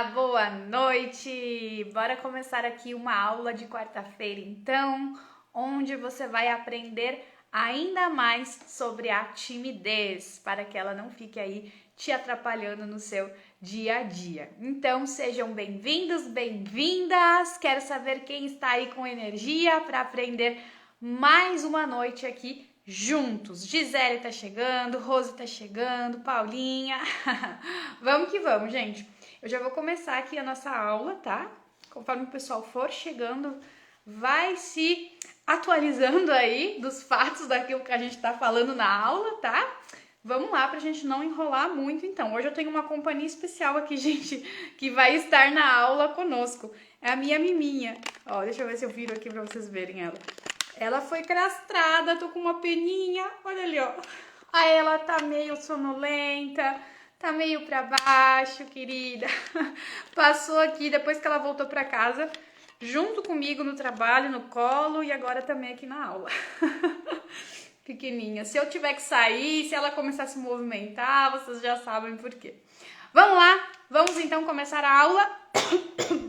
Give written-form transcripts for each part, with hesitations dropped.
Olá, boa noite! Bora começar aqui uma aula de quarta-feira, então, onde você vai aprender ainda mais sobre a timidez, para que ela não fique aí te atrapalhando no seu dia a dia. Então, sejam bem-vindos, bem-vindas! Quero saber quem está aí com energia para aprender mais uma noite aqui juntos. Gisele tá chegando, Rose tá chegando, Paulinha. Vamos que vamos, gente. Eu já vou começar aqui a nossa aula, tá? Conforme o pessoal for chegando, vai se atualizando aí dos fatos daquilo que a gente tá falando na aula, tá? Vamos lá pra gente não enrolar muito, então. Hoje eu tenho uma companhia especial aqui, gente, que vai estar na aula conosco. É a minha Miminha. Ó, deixa eu ver se eu viro aqui pra vocês verem ela. Ela foi castrada, tô com uma peninha, olha ali, ó. Aí ela tá meio sonolenta, tá meio pra baixo, querida. Passou aqui depois que ela voltou pra casa, junto comigo no trabalho, no colo e agora também aqui na aula. Pequenininha. Se eu tiver que sair, se ela começar a se movimentar, vocês já sabem por quê. Vamos lá, vamos então começar a aula.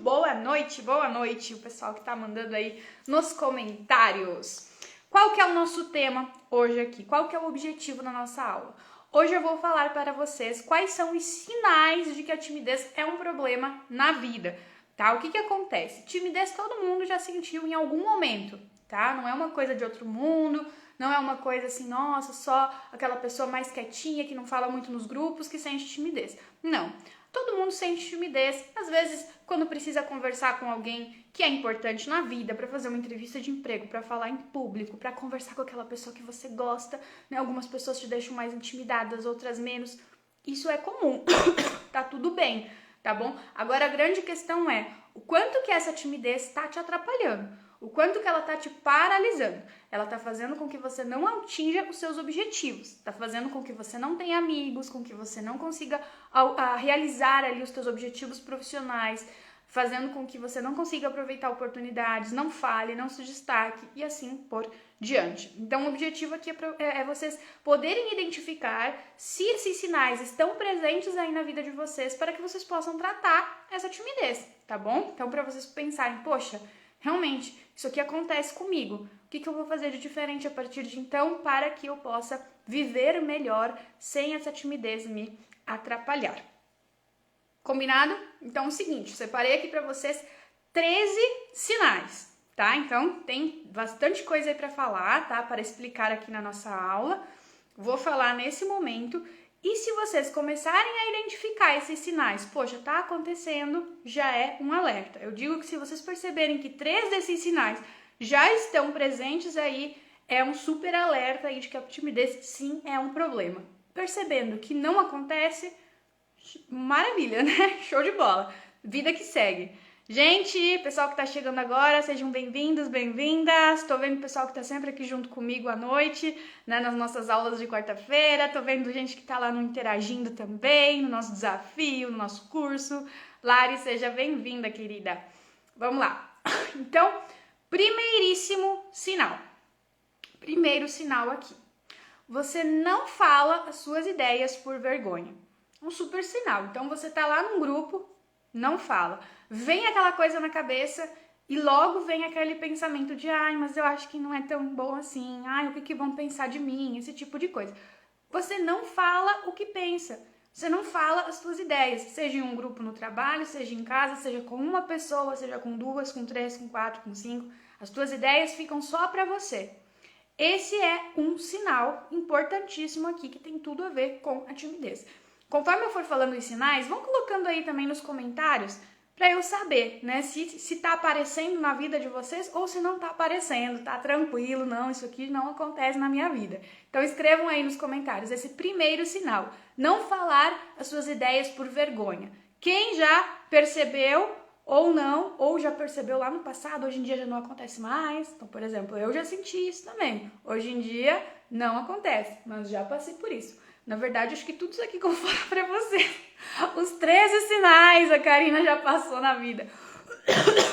Boa noite, o pessoal que tá mandando aí nos comentários. Qual que é o nosso tema hoje aqui? Qual que é o objetivo da nossa aula? Hoje eu vou falar para vocês quais são os sinais de que a timidez é um problema na vida, tá? O que acontece? Timidez todo mundo já sentiu em algum momento, tá? Não é uma coisa de outro mundo, não é uma coisa assim, nossa, só aquela pessoa mais quietinha que não fala muito nos grupos que sente timidez. Não. Todo mundo sente timidez, às vezes quando precisa conversar com alguém que é importante na vida, para fazer uma entrevista de emprego, para falar em público, para conversar com aquela pessoa que você gosta, né? Algumas pessoas te deixam mais intimidadas, outras menos. Isso é comum, tá tudo bem, tá bom? Agora a grande questão é o quanto que essa timidez está te atrapalhando. O quanto que ela tá te paralisando. Ela tá fazendo com que você não atinja os seus objetivos. Tá fazendo com que você não tenha amigos, com que você não consiga realizar ali os seus objetivos profissionais, fazendo com que você não consiga aproveitar oportunidades, não fale, não se destaque e assim por diante. Então o objetivo aqui é vocês poderem identificar se esses sinais estão presentes aí na vida de vocês para que vocês possam tratar essa timidez, tá bom? Então para vocês pensarem, poxa, realmente, isso aqui acontece comigo. O que eu vou fazer de diferente a partir de então para que eu possa viver melhor sem essa timidez me atrapalhar? Combinado? Então é o seguinte, separei aqui para vocês 13 sinais, tá? Então tem bastante coisa aí para falar, tá? Para explicar aqui na nossa aula. Vou falar nesse momento. E se vocês começarem a identificar esses sinais, poxa, tá acontecendo, já é um alerta. Eu digo que se vocês perceberem que 3 desses sinais já estão presentes aí, é um super alerta aí de que a timidez sim é um problema. Percebendo que não acontece, maravilha, né? Show de bola. Vida que segue. Gente, pessoal que tá chegando agora, sejam bem-vindos, bem-vindas. Tô vendo o pessoal que tá sempre aqui junto comigo à noite, né, nas nossas aulas de quarta-feira. Tô vendo gente que tá lá no interagindo também, no nosso desafio, no nosso curso. Lari, seja bem-vinda, querida. Vamos lá. Então, primeiríssimo sinal. Primeiro sinal aqui. Você não fala as suas ideias por vergonha. Um super sinal. Então, você tá lá num grupo, não fala. Vem aquela coisa na cabeça e logo vem aquele pensamento de ai, mas eu acho que não é tão bom assim, ai, o que vão pensar de mim, esse tipo de coisa. Você não fala o que pensa, você não fala as suas ideias, seja em um grupo no trabalho, seja em casa, seja com uma pessoa, seja com 2, com 3, com 4, com 5, as tuas ideias ficam só pra você. Esse é um sinal importantíssimo aqui que tem tudo a ver com a timidez. Conforme eu for falando os sinais, vão colocando aí também nos comentários para eu saber, né, se tá aparecendo na vida de vocês ou se não tá aparecendo, tá tranquilo, não, isso aqui não acontece na minha vida. Então escrevam aí nos comentários esse primeiro sinal, não falar as suas ideias por vergonha. Quem já percebeu ou não, ou já percebeu lá no passado, hoje em dia já não acontece mais. Então, por exemplo, eu já senti isso também. Hoje em dia não acontece, mas já passei por isso. Na verdade, acho que tudo isso aqui que eu vou falar pra você, os 13 sinais a Karina já passou na vida.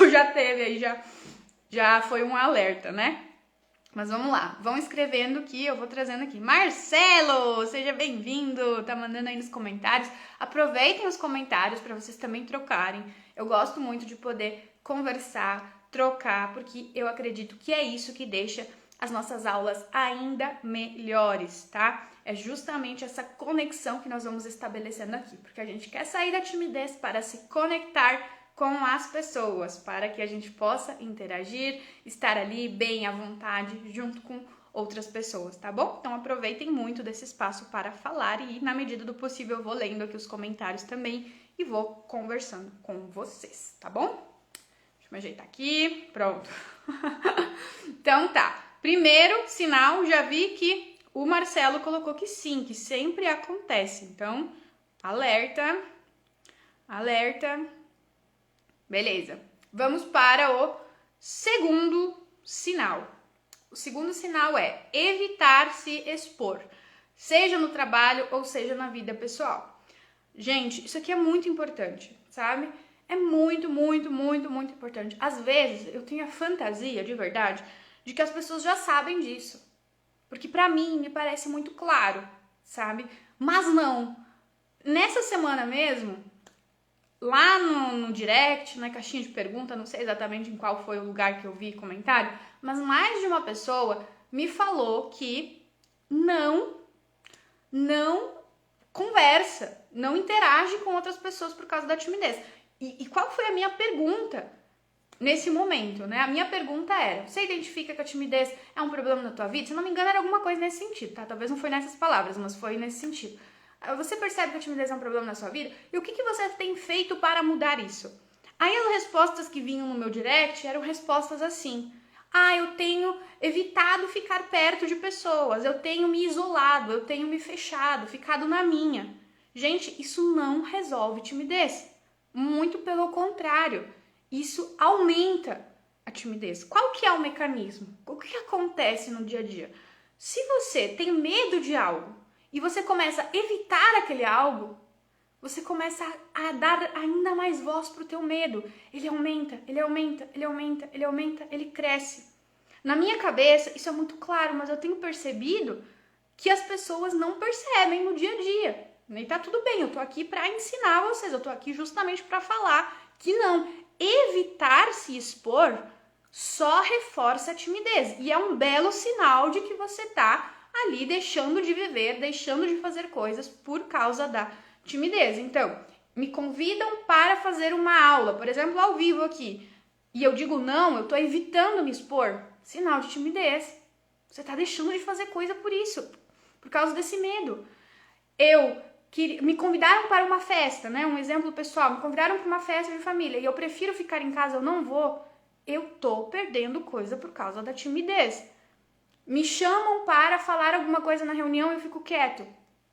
Já teve aí, já foi um alerta, né? Mas vamos lá, vão escrevendo que eu vou trazendo aqui. Marcelo, seja bem-vindo, tá mandando aí nos comentários. Aproveitem os comentários para vocês também trocarem. Eu gosto muito de poder conversar, trocar, porque eu acredito que é isso que deixa as nossas aulas ainda melhores, tá? É justamente essa conexão que nós vamos estabelecendo aqui, porque a gente quer sair da timidez para se conectar com as pessoas, para que a gente possa interagir, estar ali bem à vontade junto com outras pessoas, tá bom? Então aproveitem muito desse espaço para falar e, na medida do possível, eu vou lendo aqui os comentários também e vou conversando com vocês, tá bom? Deixa eu me ajeitar aqui, pronto. Então tá, primeiro sinal, já vi que o Marcelo colocou que sim, que sempre acontece, então alerta, alerta. Beleza, vamos para o segundo sinal. O segundo sinal é evitar se expor, seja no trabalho ou seja na vida pessoal. Gente, isso aqui é muito importante, sabe? É muito, muito, muito, muito importante. Às vezes eu tenho a fantasia, de verdade, de que as pessoas já sabem disso. Porque pra mim me parece muito claro, sabe? Mas não. Nessa semana mesmo, lá no direct, na caixinha de pergunta, não sei exatamente em qual foi o lugar que eu vi comentário, mas mais de uma pessoa me falou que não conversa, não interage com outras pessoas por causa da timidez. E qual foi a minha pergunta nesse momento, né? A minha pergunta era, você identifica que a timidez é um problema na tua vida? Se não me engano, era alguma coisa nesse sentido, tá? Talvez não foi nessas palavras, mas foi nesse sentido. Você percebe que a timidez é um problema na sua vida? E o que você tem feito para mudar isso? Aí as respostas que vinham no meu direct eram respostas assim. Eu tenho evitado ficar perto de pessoas, eu tenho me isolado, eu tenho me fechado, ficado na minha. Gente, isso não resolve timidez. Muito pelo contrário, isso aumenta a timidez. Qual que é o mecanismo? O que acontece no dia a dia? Se você tem medo de algo, e você começa a evitar aquele algo, você começa a dar ainda mais voz para o teu medo. Ele aumenta, ele aumenta, ele aumenta, ele aumenta, ele cresce. Na minha cabeça, isso é muito claro, mas eu tenho percebido que as pessoas não percebem no dia a dia. E tá tudo bem, eu tô aqui para ensinar vocês, eu tô aqui justamente para falar que não. Evitar se expor só reforça a timidez. E é um belo sinal de que você tá ali deixando de viver, deixando de fazer coisas por causa da timidez. Então, me convidam para fazer uma aula, por exemplo, ao vivo aqui, e eu digo não, eu tô evitando me expor, sinal de timidez. Você tá deixando de fazer coisa por isso, por causa desse medo. Me convidaram para uma festa, né? Um exemplo pessoal, me convidaram para uma festa de família e eu prefiro ficar em casa, eu não vou. Eu tô perdendo coisa por causa da timidez. Me chamam para falar alguma coisa na reunião e eu fico quieto.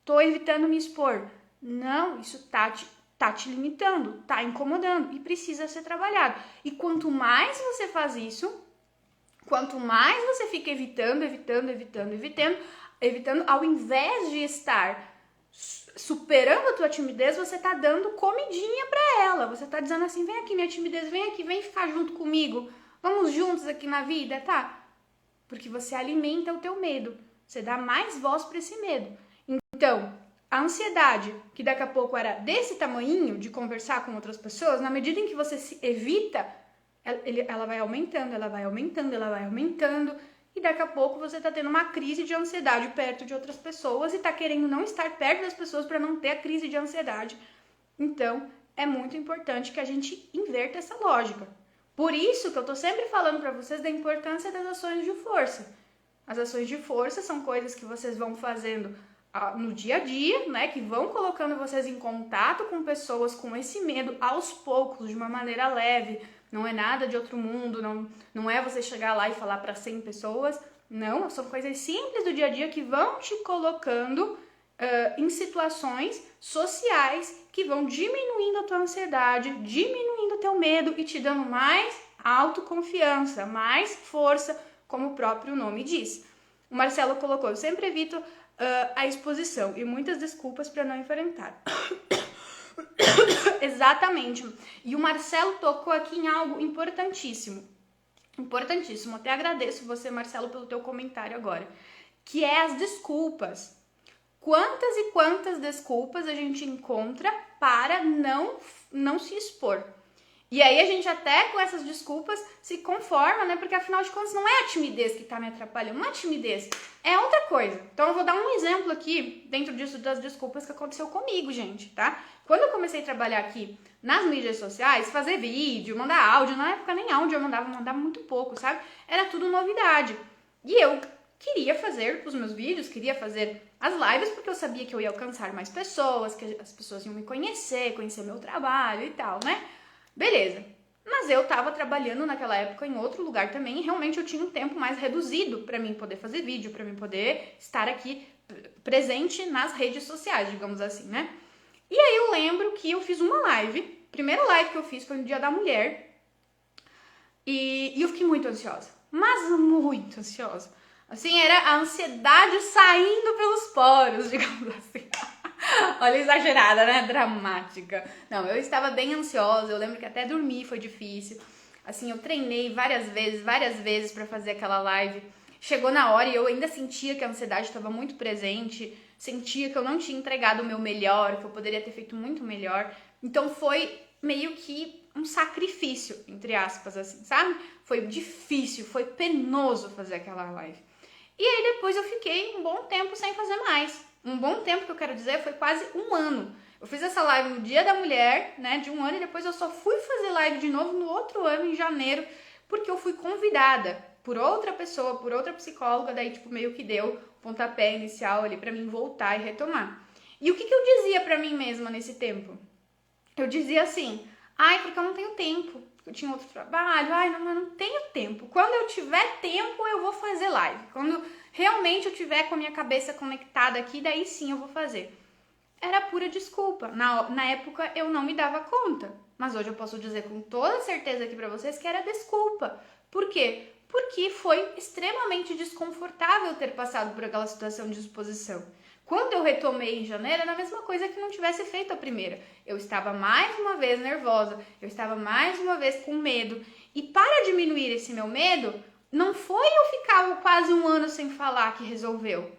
Tô evitando me expor. Não, isso tá te limitando, tá incomodando e precisa ser trabalhado. E quanto mais você faz isso, quanto mais você fica evitando, ao invés de estar superando a tua timidez, você tá dando comidinha pra ela. Você tá dizendo assim, vem aqui minha timidez, vem aqui, vem ficar junto comigo. Vamos juntos aqui na vida, tá? Porque você alimenta o teu medo. Você dá mais voz para esse medo. Então, a ansiedade, que daqui a pouco era desse tamanhinho de conversar com outras pessoas, na medida em que você se evita, ela vai aumentando, ela vai aumentando, ela vai aumentando. E daqui a pouco você tá tendo uma crise de ansiedade perto de outras pessoas e tá querendo não estar perto das pessoas para não ter a crise de ansiedade. Então, é muito importante que a gente inverta essa lógica. Por isso que eu tô sempre falando para vocês da importância das ações de força. As ações de força são coisas que vocês vão fazendo no dia a dia, né? Que vão colocando vocês em contato com pessoas com esse medo aos poucos, de uma maneira leve. Não é nada de outro mundo, não é você chegar lá e falar para 100 pessoas. Não, são coisas simples do dia a dia que vão te colocando em situações sociais que vão diminuindo a tua ansiedade, diminuindo o teu medo e te dando mais autoconfiança, mais força, como o próprio nome diz. O Marcelo colocou, eu sempre evito a exposição e muitas desculpas para não enfrentar. Exatamente. E o Marcelo tocou aqui em algo importantíssimo. importantíssimo. Até agradeço você, Marcelo, pelo teu comentário agora, que é as desculpas. Quantas e quantas desculpas a gente encontra para não se expor? E aí a gente até com essas desculpas se conforma, né? Porque afinal de contas não é a timidez que tá me atrapalhando, não é a timidez, é outra coisa. Então eu vou dar um exemplo aqui, dentro disso das desculpas que aconteceu comigo, gente, tá? Quando eu comecei a trabalhar aqui nas mídias sociais, fazer vídeo, mandar áudio, na época nem áudio eu mandava muito pouco, sabe? Era tudo novidade. E eu queria fazer os meus vídeos, queria fazer as lives, porque eu sabia que eu ia alcançar mais pessoas, que as pessoas iam me conhecer meu trabalho e tal, né? Beleza. Mas eu tava trabalhando naquela época em outro lugar também e realmente eu tinha um tempo mais reduzido para mim poder fazer vídeo, para mim poder estar aqui presente nas redes sociais, digamos assim, né? E aí eu lembro que eu fiz uma live, primeira live que eu fiz foi no Dia da Mulher e eu fiquei muito ansiosa, mas muito ansiosa. Assim, era a ansiedade saindo pelos poros, digamos assim. Olha, exagerada, né? Dramática. Não, eu estava bem ansiosa, eu lembro que até dormir foi difícil. Assim, eu treinei várias vezes pra fazer aquela live. Chegou na hora e eu ainda sentia que a ansiedade estava muito presente, sentia que eu não tinha entregado o meu melhor, que eu poderia ter feito muito melhor. Então foi meio que um sacrifício, entre aspas, assim, sabe? Foi difícil, foi penoso fazer aquela live. E aí depois eu fiquei um bom tempo sem fazer mais. Um bom tempo que eu quero dizer foi quase um ano. Eu fiz essa live no Dia da Mulher, né, de um ano, e depois eu só fui fazer live de novo no outro ano, em janeiro, porque eu fui convidada por outra pessoa, por outra psicóloga, daí tipo meio que deu pontapé inicial ali pra mim voltar e retomar. E o que eu dizia pra mim mesma nesse tempo? Eu dizia assim, ai, porque eu não tenho tempo, eu tinha outro trabalho, ai, não, eu não tenho tempo. Quando eu tiver tempo, eu vou fazer live. Quando realmente eu tiver com a minha cabeça conectada aqui, daí sim eu vou fazer. Era pura desculpa. Na época eu não me dava conta. Mas hoje eu posso dizer com toda certeza aqui pra vocês que era desculpa. Por quê? Porque foi extremamente desconfortável ter passado por aquela situação de exposição. Quando eu retomei em janeiro, era a mesma coisa que não tivesse feito a primeira. Eu estava mais uma vez nervosa, eu estava mais uma vez com medo. E para diminuir esse meu medo, não foi eu ficar quase um ano sem falar que resolveu.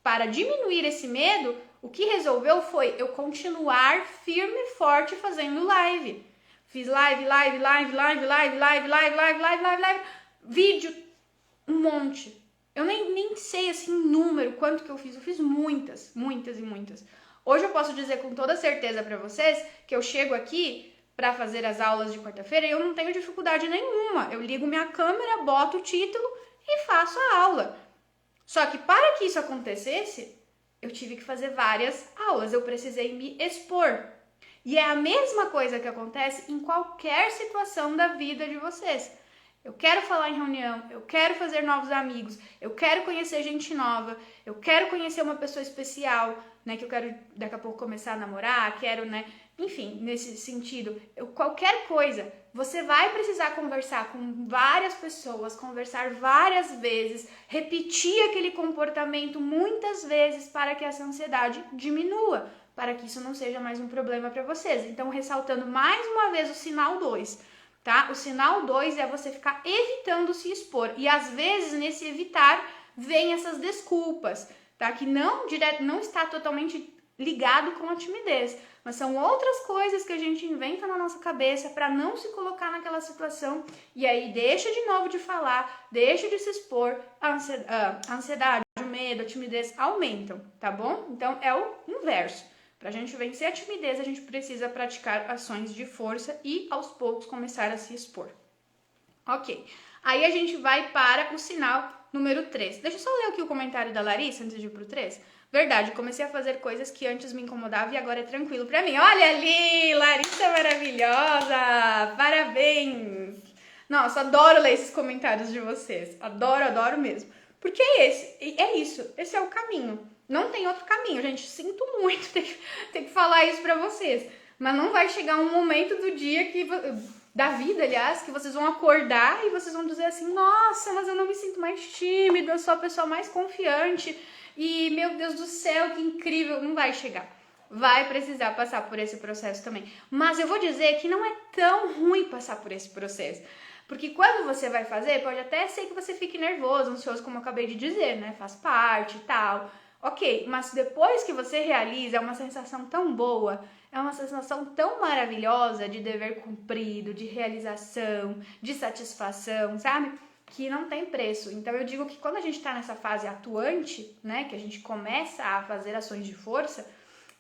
Para diminuir esse medo, o que resolveu foi eu continuar firme e forte fazendo live. Fiz live, vídeo, um monte. Eu nem sei assim número, quanto que eu fiz muitas. Hoje eu posso dizer com toda certeza pra vocês que eu chego aqui pra fazer as aulas de quarta-feira e eu não tenho dificuldade nenhuma. Eu ligo minha câmera, boto o título e faço a aula. Só que para que isso acontecesse, eu tive que fazer várias aulas, eu precisei me expor. E é a mesma coisa que acontece em qualquer situação da vida de vocês. Eu quero falar em reunião, eu quero fazer novos amigos, eu quero conhecer gente nova, eu quero conhecer uma pessoa especial, né, que eu quero daqui a pouco começar a namorar, quero, né, enfim, nesse sentido, qualquer coisa, você vai precisar conversar com várias pessoas, conversar várias vezes, repetir aquele comportamento muitas vezes para que essa ansiedade diminua, para que isso não seja mais um problema para vocês. Então, ressaltando mais uma vez o sinal 2. Tá? O sinal 2 é você ficar evitando se expor. E às vezes, nesse evitar, vem essas desculpas, tá? Que não está totalmente ligado com a timidez. Mas são outras coisas que a gente inventa na nossa cabeça para não se colocar naquela situação. E aí deixa de novo de falar, deixa de se expor. A ansiedade, o medo, a timidez aumentam, tá bom? Então é o inverso. Para a gente vencer a timidez, a gente precisa praticar ações de força e, aos poucos, começar a se expor. Ok. Aí a gente vai para o sinal número 3. Deixa eu só ler aqui o comentário da Larissa antes de ir pro 3. Verdade, comecei a fazer coisas que antes me incomodavam e agora é tranquilo para mim. Olha ali, Larissa maravilhosa! Parabéns! Nossa, adoro ler esses comentários de vocês. Adoro mesmo. Porque é isso. Esse é o caminho. Não tem outro caminho, gente. Sinto muito ter que falar isso pra vocês. Mas não vai chegar um momento do dia da vida, aliás, que vocês vão acordar e vocês vão dizer assim, nossa, mas eu não me sinto mais tímida, eu sou a pessoa mais confiante e, meu Deus do céu, que incrível. Não vai chegar. Vai precisar passar por esse processo também. Mas eu vou dizer que não é tão ruim passar por esse processo. Porque quando você vai fazer, pode até ser que você fique nervoso, ansioso, como eu acabei de dizer, né? Faz parte e tal. Ok, mas depois que você realiza, é uma sensação tão boa, é uma sensação tão maravilhosa de dever cumprido, de realização, de satisfação, sabe? Que não tem preço. Então eu digo que quando a gente tá nessa fase atuante, né, que a gente começa a fazer ações de força,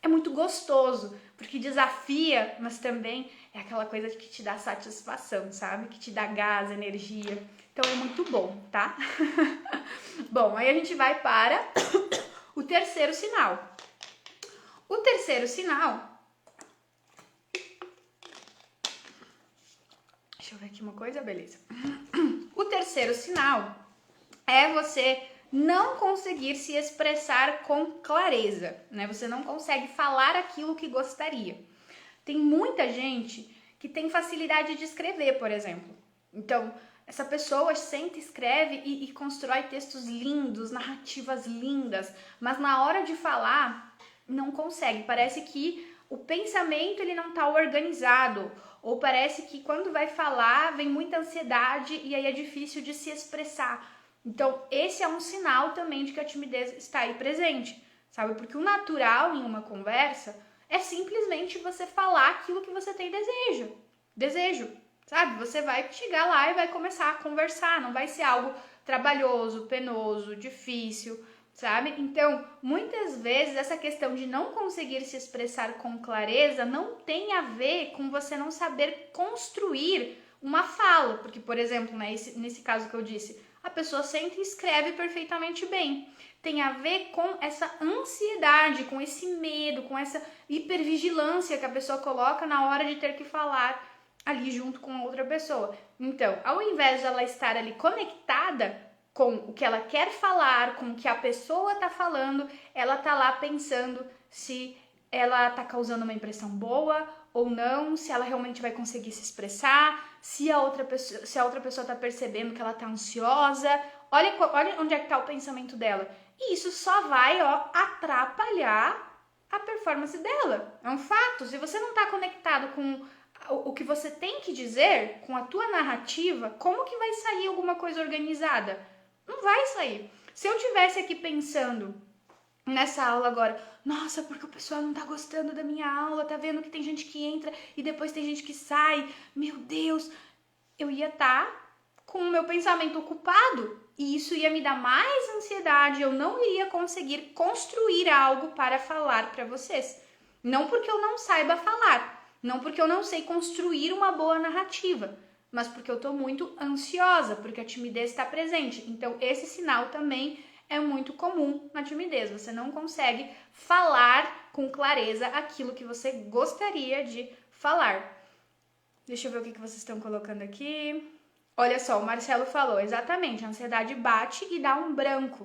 é muito gostoso, porque desafia, mas também é aquela coisa que te dá satisfação, sabe? Que te dá gás, energia. Então é muito bom, tá? Bom, aí a gente vai para o terceiro sinal. O terceiro sinal... Deixa eu ver aqui uma coisa, beleza. O terceiro sinal é você não conseguir se expressar com clareza, né? Você não consegue falar aquilo que gostaria. Tem muita gente que tem facilidade de escrever, por exemplo. Então, essa pessoa senta, escreve e constrói textos lindos, narrativas lindas, mas na hora de falar, não consegue. Parece que o pensamento ele não está organizado, ou parece que quando vai falar vem muita ansiedade e aí é difícil de se expressar. Então, esse é um sinal também de que a timidez está aí presente, sabe? Porque o natural em uma conversa é simplesmente você falar aquilo que você tem desejo, sabe? Você vai chegar lá e vai começar a conversar, não vai ser algo trabalhoso, penoso, difícil, sabe? Então, muitas vezes essa questão de não conseguir se expressar com clareza não tem a ver com você não saber construir uma fala, porque, por exemplo, né, nesse caso que eu disse, a pessoa senta e escreve perfeitamente bem. Tem a ver com essa ansiedade, com esse medo, com essa hipervigilância que a pessoa coloca na hora de ter que falar ali junto com a outra pessoa. Então, ao invés de ela estar ali conectada com o que ela quer falar, com o que a pessoa tá falando, ela tá lá pensando se ela tá causando uma impressão boa ou não, se ela realmente vai conseguir se expressar, se a outra pessoa tá percebendo que ela tá ansiosa. Olha onde é que tá o pensamento dela. E isso só vai, atrapalhar a performance dela. É um fato. Se você não tá conectado com o que você tem que dizer, com a tua narrativa, como que vai sair alguma coisa organizada? Não vai sair. Se eu tivesse aqui pensando nessa aula agora, nossa, porque o pessoal não tá gostando da minha aula, tá vendo que tem gente que entra e depois tem gente que sai, meu Deus, eu ia estar com o meu pensamento ocupado e isso ia me dar mais ansiedade, eu não iria conseguir construir algo para falar para vocês. Não porque eu não saiba falar, não porque eu não sei construir uma boa narrativa, mas porque eu tô muito ansiosa, porque a timidez está presente. Então, esse sinal também é muito comum na timidez. Você não consegue falar com clareza aquilo que você gostaria de falar. Deixa eu ver o que vocês estão colocando aqui. Olha só, o Marcelo falou, exatamente, a ansiedade bate e dá um branco.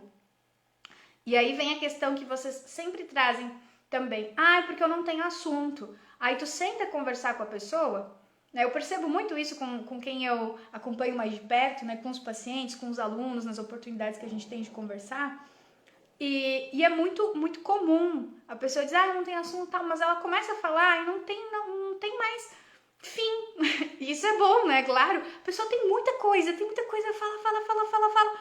E aí vem a questão que vocês sempre trazem também. Porque eu não tenho assunto. Aí tu senta conversar com a pessoa... Eu percebo muito isso com quem eu acompanho mais de perto, né, com os pacientes, com os alunos, nas oportunidades que a gente tem de conversar. E é muito, muito comum a pessoa dizer, não tem assunto, tal, mas ela começa a falar e não tem mais fim. Isso é bom, né? Claro. A pessoa tem muita coisa, fala.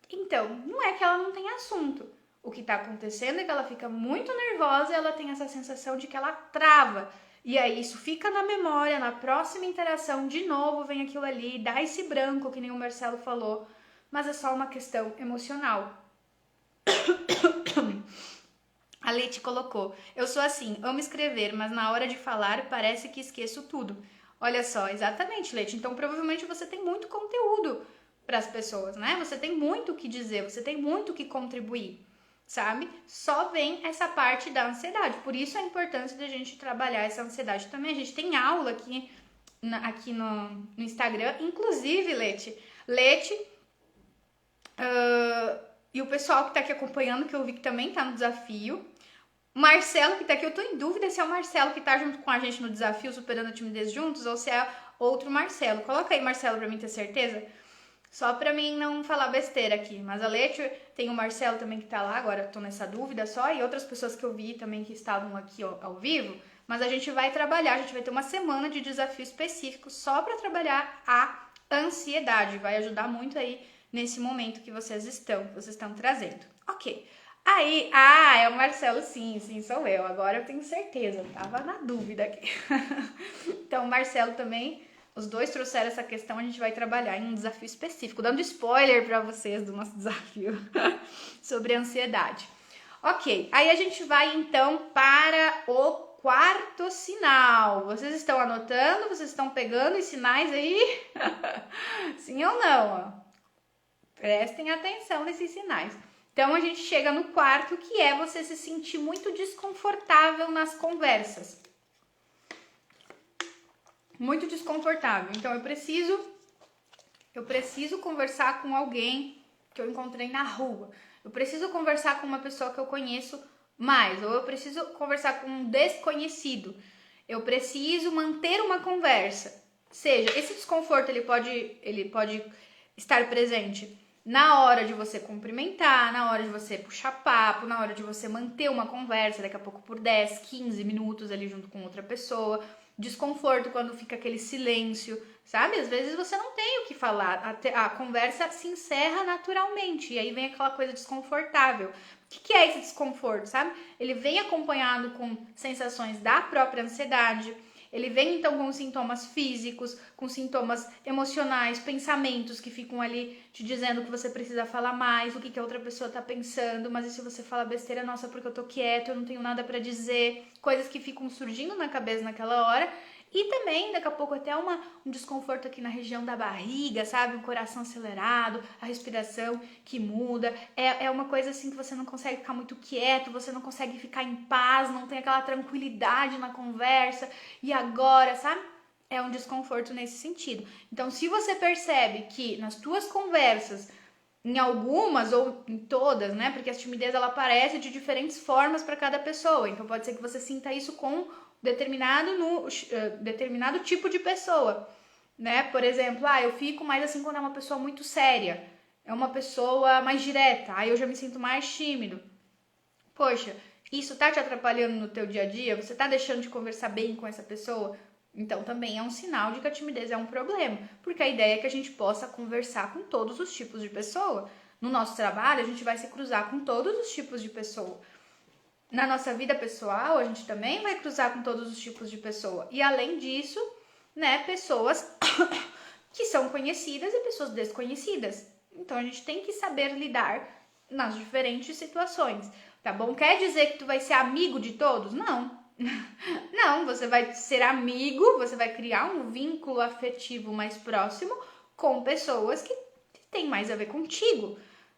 Então, não é que ela não tem assunto. O que está acontecendo é que ela fica muito nervosa e ela tem essa sensação de que ela trava. E aí isso fica na memória, na próxima interação, de novo vem aquilo ali, dá esse branco, que nem o Marcelo falou, mas é só uma questão emocional. A Leti colocou, eu sou assim, amo escrever, mas na hora de falar parece que esqueço tudo. Olha só, exatamente, Leti, então provavelmente você tem muito conteúdo para as pessoas, né? Você tem muito o que dizer, você tem muito o que contribuir. Sabe? Só vem essa parte da ansiedade. Por isso a importância da gente trabalhar essa ansiedade também. A gente tem aula aqui no Instagram. Inclusive, Leti, e o pessoal que tá aqui acompanhando, que eu vi que também tá no desafio. O Marcelo que tá aqui, eu tô em dúvida se é o Marcelo que tá junto com a gente no desafio, superando a timidez juntos, ou se é outro Marcelo. Coloca aí, Marcelo, pra mim ter certeza. Só pra mim não falar besteira aqui. Mas a Leti, tem o Marcelo também que tá lá, agora tô nessa dúvida só. E outras pessoas que eu vi também que estavam aqui ao vivo. Mas a gente vai trabalhar, a gente vai ter uma semana de desafio específico só pra trabalhar a ansiedade. Vai ajudar muito aí nesse momento que vocês estão trazendo. Ok. Aí, é o Marcelo, sim, sou eu. Agora eu tenho certeza, eu tava na dúvida aqui. Então, o Marcelo também, os dois trouxeram essa questão, a gente vai trabalhar em um desafio específico, dando spoiler pra vocês do nosso desafio sobre ansiedade. Ok, aí a gente vai então para o quarto sinal. Vocês estão anotando? Vocês estão pegando os sinais aí? Sim ou não? Prestem atenção nesses sinais. Então, a gente chega no quarto, que é você se sentir muito desconfortável nas conversas. Muito desconfortável. Então, eu preciso conversar com alguém que eu encontrei na rua. Eu preciso conversar com uma pessoa que eu conheço mais. Ou eu preciso conversar com um desconhecido. Eu preciso manter uma conversa. Seja, esse desconforto ele pode estar presente na hora de você cumprimentar, na hora de você puxar papo, na hora de você manter uma conversa, daqui a pouco por 10, 15 minutos ali junto com outra pessoa. Desconforto quando fica aquele silêncio, sabe? Às vezes você não tem o que falar, a conversa se encerra naturalmente e aí vem aquela coisa desconfortável. O que é esse desconforto, sabe? Ele vem acompanhado com sensações da própria ansiedade. Ele vem então com sintomas físicos, com sintomas emocionais, pensamentos que ficam ali te dizendo que você precisa falar mais, o que a outra pessoa tá pensando, mas e se você fala besteira, nossa, porque eu tô quieto, eu não tenho nada pra dizer, coisas que ficam surgindo na cabeça naquela hora. E também, daqui a pouco, até um desconforto aqui na região da barriga, sabe? O coração acelerado, a respiração que muda. É uma coisa assim que você não consegue ficar muito quieto, você não consegue ficar em paz, não tem aquela tranquilidade na conversa. E agora, sabe? É um desconforto nesse sentido. Então, se você percebe que nas tuas conversas, em algumas ou em todas, né? Porque a timidez ela aparece de diferentes formas para cada pessoa. Então, pode ser que você sinta isso com determinado tipo de pessoa, né? Por exemplo, eu fico mais assim quando é uma pessoa muito séria, é uma pessoa mais direta, aí eu já me sinto mais tímido. Poxa, isso tá te atrapalhando no teu dia a dia? Você tá deixando de conversar bem com essa pessoa? Então também é um sinal de que a timidez é um problema, porque a ideia é que a gente possa conversar com todos os tipos de pessoa. No nosso trabalho, a gente vai se cruzar com todos os tipos de pessoa. Na nossa vida pessoal, a gente também vai cruzar com todos os tipos de pessoa. E além disso, né, pessoas que são conhecidas e pessoas desconhecidas. Então a gente tem que saber lidar nas diferentes situações, tá bom? Quer dizer que tu vai ser amigo de todos? Não. Não, você vai ser amigo, você vai criar um vínculo afetivo mais próximo com pessoas que têm mais a ver contigo.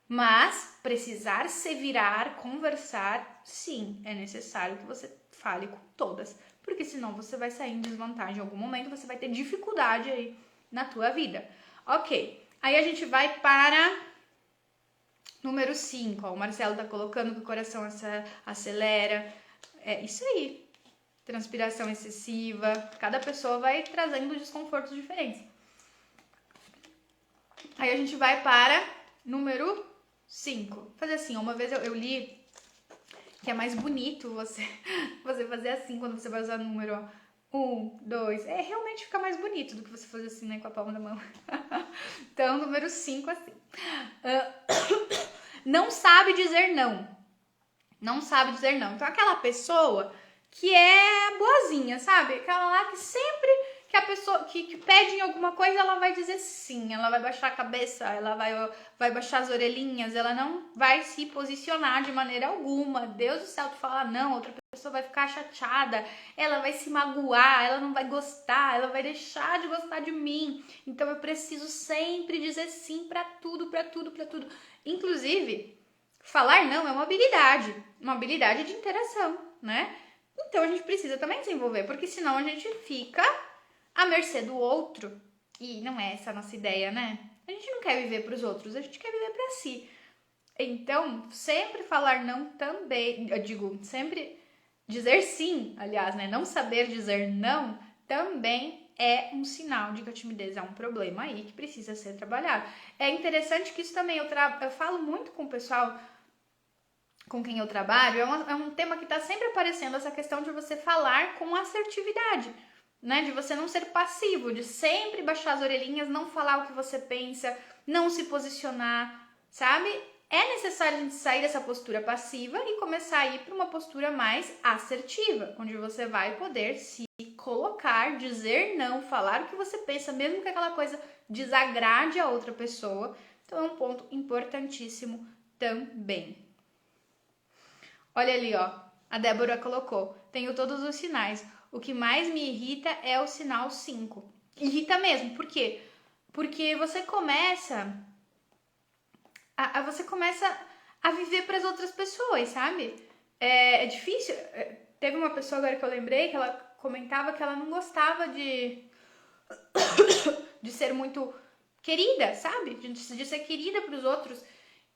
Mas precisar se virar, conversar, sim, é necessário que você fale com todas. Porque senão você vai sair em desvantagem em algum momento, você vai ter dificuldade aí na tua vida. Ok, aí a gente vai para número 5. O Marcelo tá colocando que o coração acelera. É isso aí. Transpiração excessiva. Cada pessoa vai trazendo desconfortos diferentes. Aí a gente vai para número 5. Fazer assim, uma vez eu li que é mais bonito você fazer assim quando você vai usar o número 1, 2. Realmente fica mais bonito do que você fazer assim, né, com a palma da mão. Então, número 5, assim. Não sabe dizer não. Não sabe dizer não. Então, aquela pessoa que é boazinha, sabe? Aquela lá que sempre que a pessoa que pede em alguma coisa, ela vai dizer sim, ela vai baixar a cabeça, ela vai baixar as orelhinhas, ela não vai se posicionar de maneira alguma. Deus do céu, tu fala não, outra pessoa vai ficar chateada, ela vai se magoar, ela não vai gostar, ela vai deixar de gostar de mim. Então eu preciso sempre dizer sim pra tudo, pra tudo, pra tudo. Inclusive, falar não é uma habilidade de interação, né? Então a gente precisa também desenvolver, porque senão a gente fica à mercê do outro. E não é essa a nossa ideia, né? A gente não quer viver para os outros, a gente quer viver para si. Então, sempre falar não também, eu digo, sempre dizer sim, aliás, né? Não saber dizer não também é um sinal de que a timidez é um problema aí que precisa ser trabalhado. É interessante que isso também, eu falo muito com o pessoal com quem eu trabalho, é um tema que está sempre aparecendo, essa questão de você falar com assertividade. né? De você não ser passivo, de sempre baixar as orelhinhas, não falar o que você pensa, não se posicionar, sabe? É necessário a gente sair dessa postura passiva e começar a ir para uma postura mais assertiva, onde você vai poder se colocar, dizer não, falar o que você pensa, mesmo que aquela coisa desagrade a outra pessoa. Então é um ponto importantíssimo também. Olha ali, ó, a Débora colocou, tenho todos os sinais. O que mais me irrita é o sinal 5. Irrita mesmo, por quê? Porque você começa a viver para as outras pessoas, sabe? É difícil. Teve uma pessoa agora que eu lembrei que ela comentava que ela não gostava de ser muito querida, sabe? De ser querida para os outros.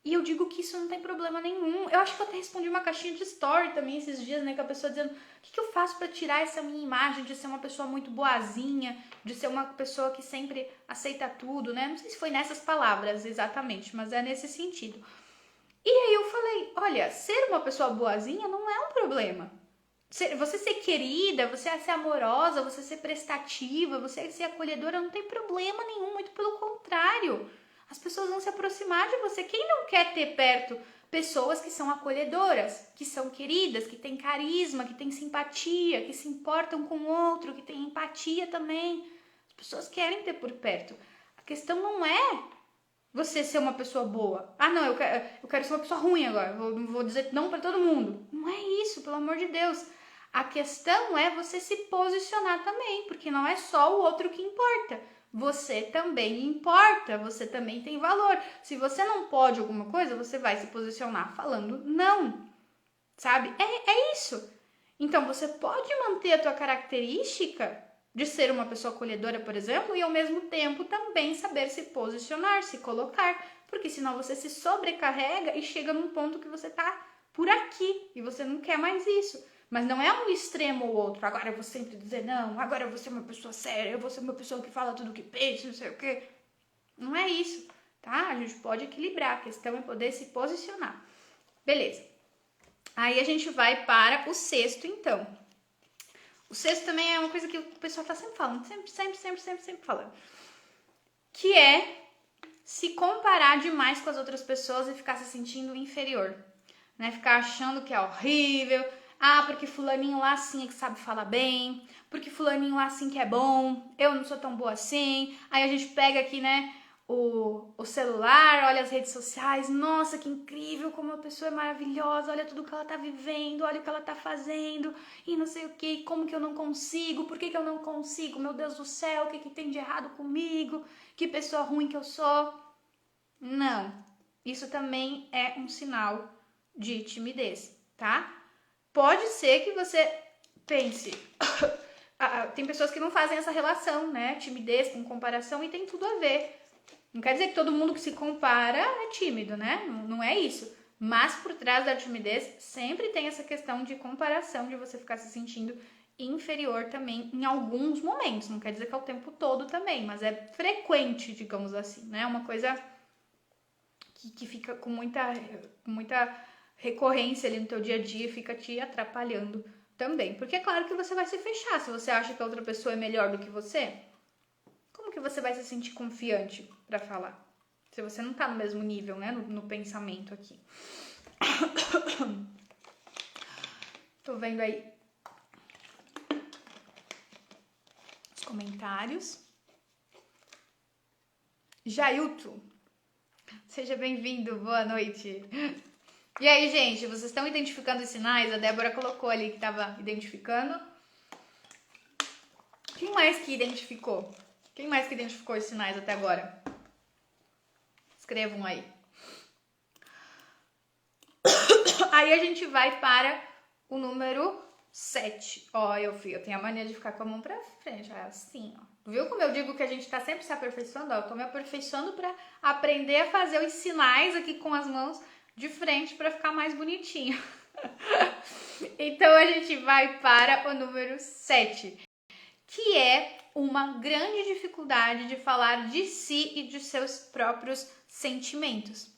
E eu digo que isso não tem problema nenhum. Eu acho que eu até respondi uma caixinha de story também esses dias, né? Com a pessoa dizendo, o que eu faço para tirar essa minha imagem de ser uma pessoa muito boazinha, de ser uma pessoa que sempre aceita tudo, né? Não sei se foi nessas palavras exatamente, mas é nesse sentido. E aí eu falei, olha, ser uma pessoa boazinha não é um problema. Você ser querida, você ser amorosa, você ser prestativa, você ser acolhedora, não tem problema nenhum, muito pelo contrário. As pessoas vão se aproximar de você. Quem não quer ter perto pessoas que são acolhedoras, que são queridas, que têm carisma, que têm simpatia, que se importam com o outro, que têm empatia também? As pessoas querem ter por perto. A questão não é você ser uma pessoa boa. Ah, não, eu quero ser uma pessoa ruim agora. Vou dizer não para todo mundo. Não é isso, pelo amor de Deus. A questão é você se posicionar também, porque não é só o outro que importa. Você também importa, você também tem valor. Se você não pode alguma coisa, você vai se posicionar falando não, sabe? É isso. Então, você pode manter a tua característica de ser uma pessoa acolhedora, por exemplo, e ao mesmo tempo também saber se posicionar, se colocar, porque senão você se sobrecarrega e chega num ponto que você tá por aqui e você não quer mais isso. Mas não é um extremo ou outro. Agora eu vou sempre dizer não, agora eu vou ser uma pessoa séria, eu vou ser uma pessoa que fala tudo o que pensa, não sei o quê. Não é isso, tá? A gente pode equilibrar. A questão é poder se posicionar. Beleza. Aí a gente vai para o sexto, então. O sexto também é uma coisa que o pessoal tá sempre falando. Sempre falando. Que é se comparar demais com as outras pessoas e ficar se sentindo inferior. Né? Ficar achando que é horrível. Ah, porque fulaninho lá assim é que sabe falar bem, porque fulaninho lá assim que é bom, eu não sou tão boa assim. Aí a gente pega aqui, né, o celular, olha as redes sociais, nossa, que incrível, como a pessoa é maravilhosa, olha tudo que ela tá vivendo, olha o que ela tá fazendo, e não sei o que, como que eu não consigo, por que eu não consigo, meu Deus do céu, o que tem de errado comigo, que pessoa ruim que eu sou. Não, isso também é um sinal de timidez, tá? Pode ser que você pense, tem pessoas que não fazem essa relação, né? Timidez com comparação e tem tudo a ver. Não quer dizer que todo mundo que se compara é tímido, né? Não é isso. Mas por trás da timidez sempre tem essa questão de comparação, de você ficar se sentindo inferior também em alguns momentos. Não quer dizer que é o tempo todo também, mas é frequente, digamos assim, né? Uma coisa que fica com muita recorrência ali no teu dia a dia, fica te atrapalhando também. Porque é claro que você vai se fechar. Se você acha que a outra pessoa é melhor do que você, como que você vai se sentir confiante para falar? Se você não tá no mesmo nível, né, no pensamento aqui. Tô vendo aí os comentários. Jailton, seja bem-vindo, boa noite. E aí, gente, vocês estão identificando os sinais? A Débora colocou ali que estava identificando. Quem mais que identificou? Quem mais que identificou os sinais até agora? Escrevam aí. Aí a gente vai para o número 7. Ó, eu tenho a mania de ficar com a mão pra frente, assim, ó. Viu como eu digo que a gente tá sempre se aperfeiçoando? Ó, eu tô me aperfeiçoando pra aprender a fazer os sinais aqui com as mãos de frente para ficar mais bonitinho. Então a gente vai para o número 7, que é uma grande dificuldade de falar de si e de seus próprios sentimentos.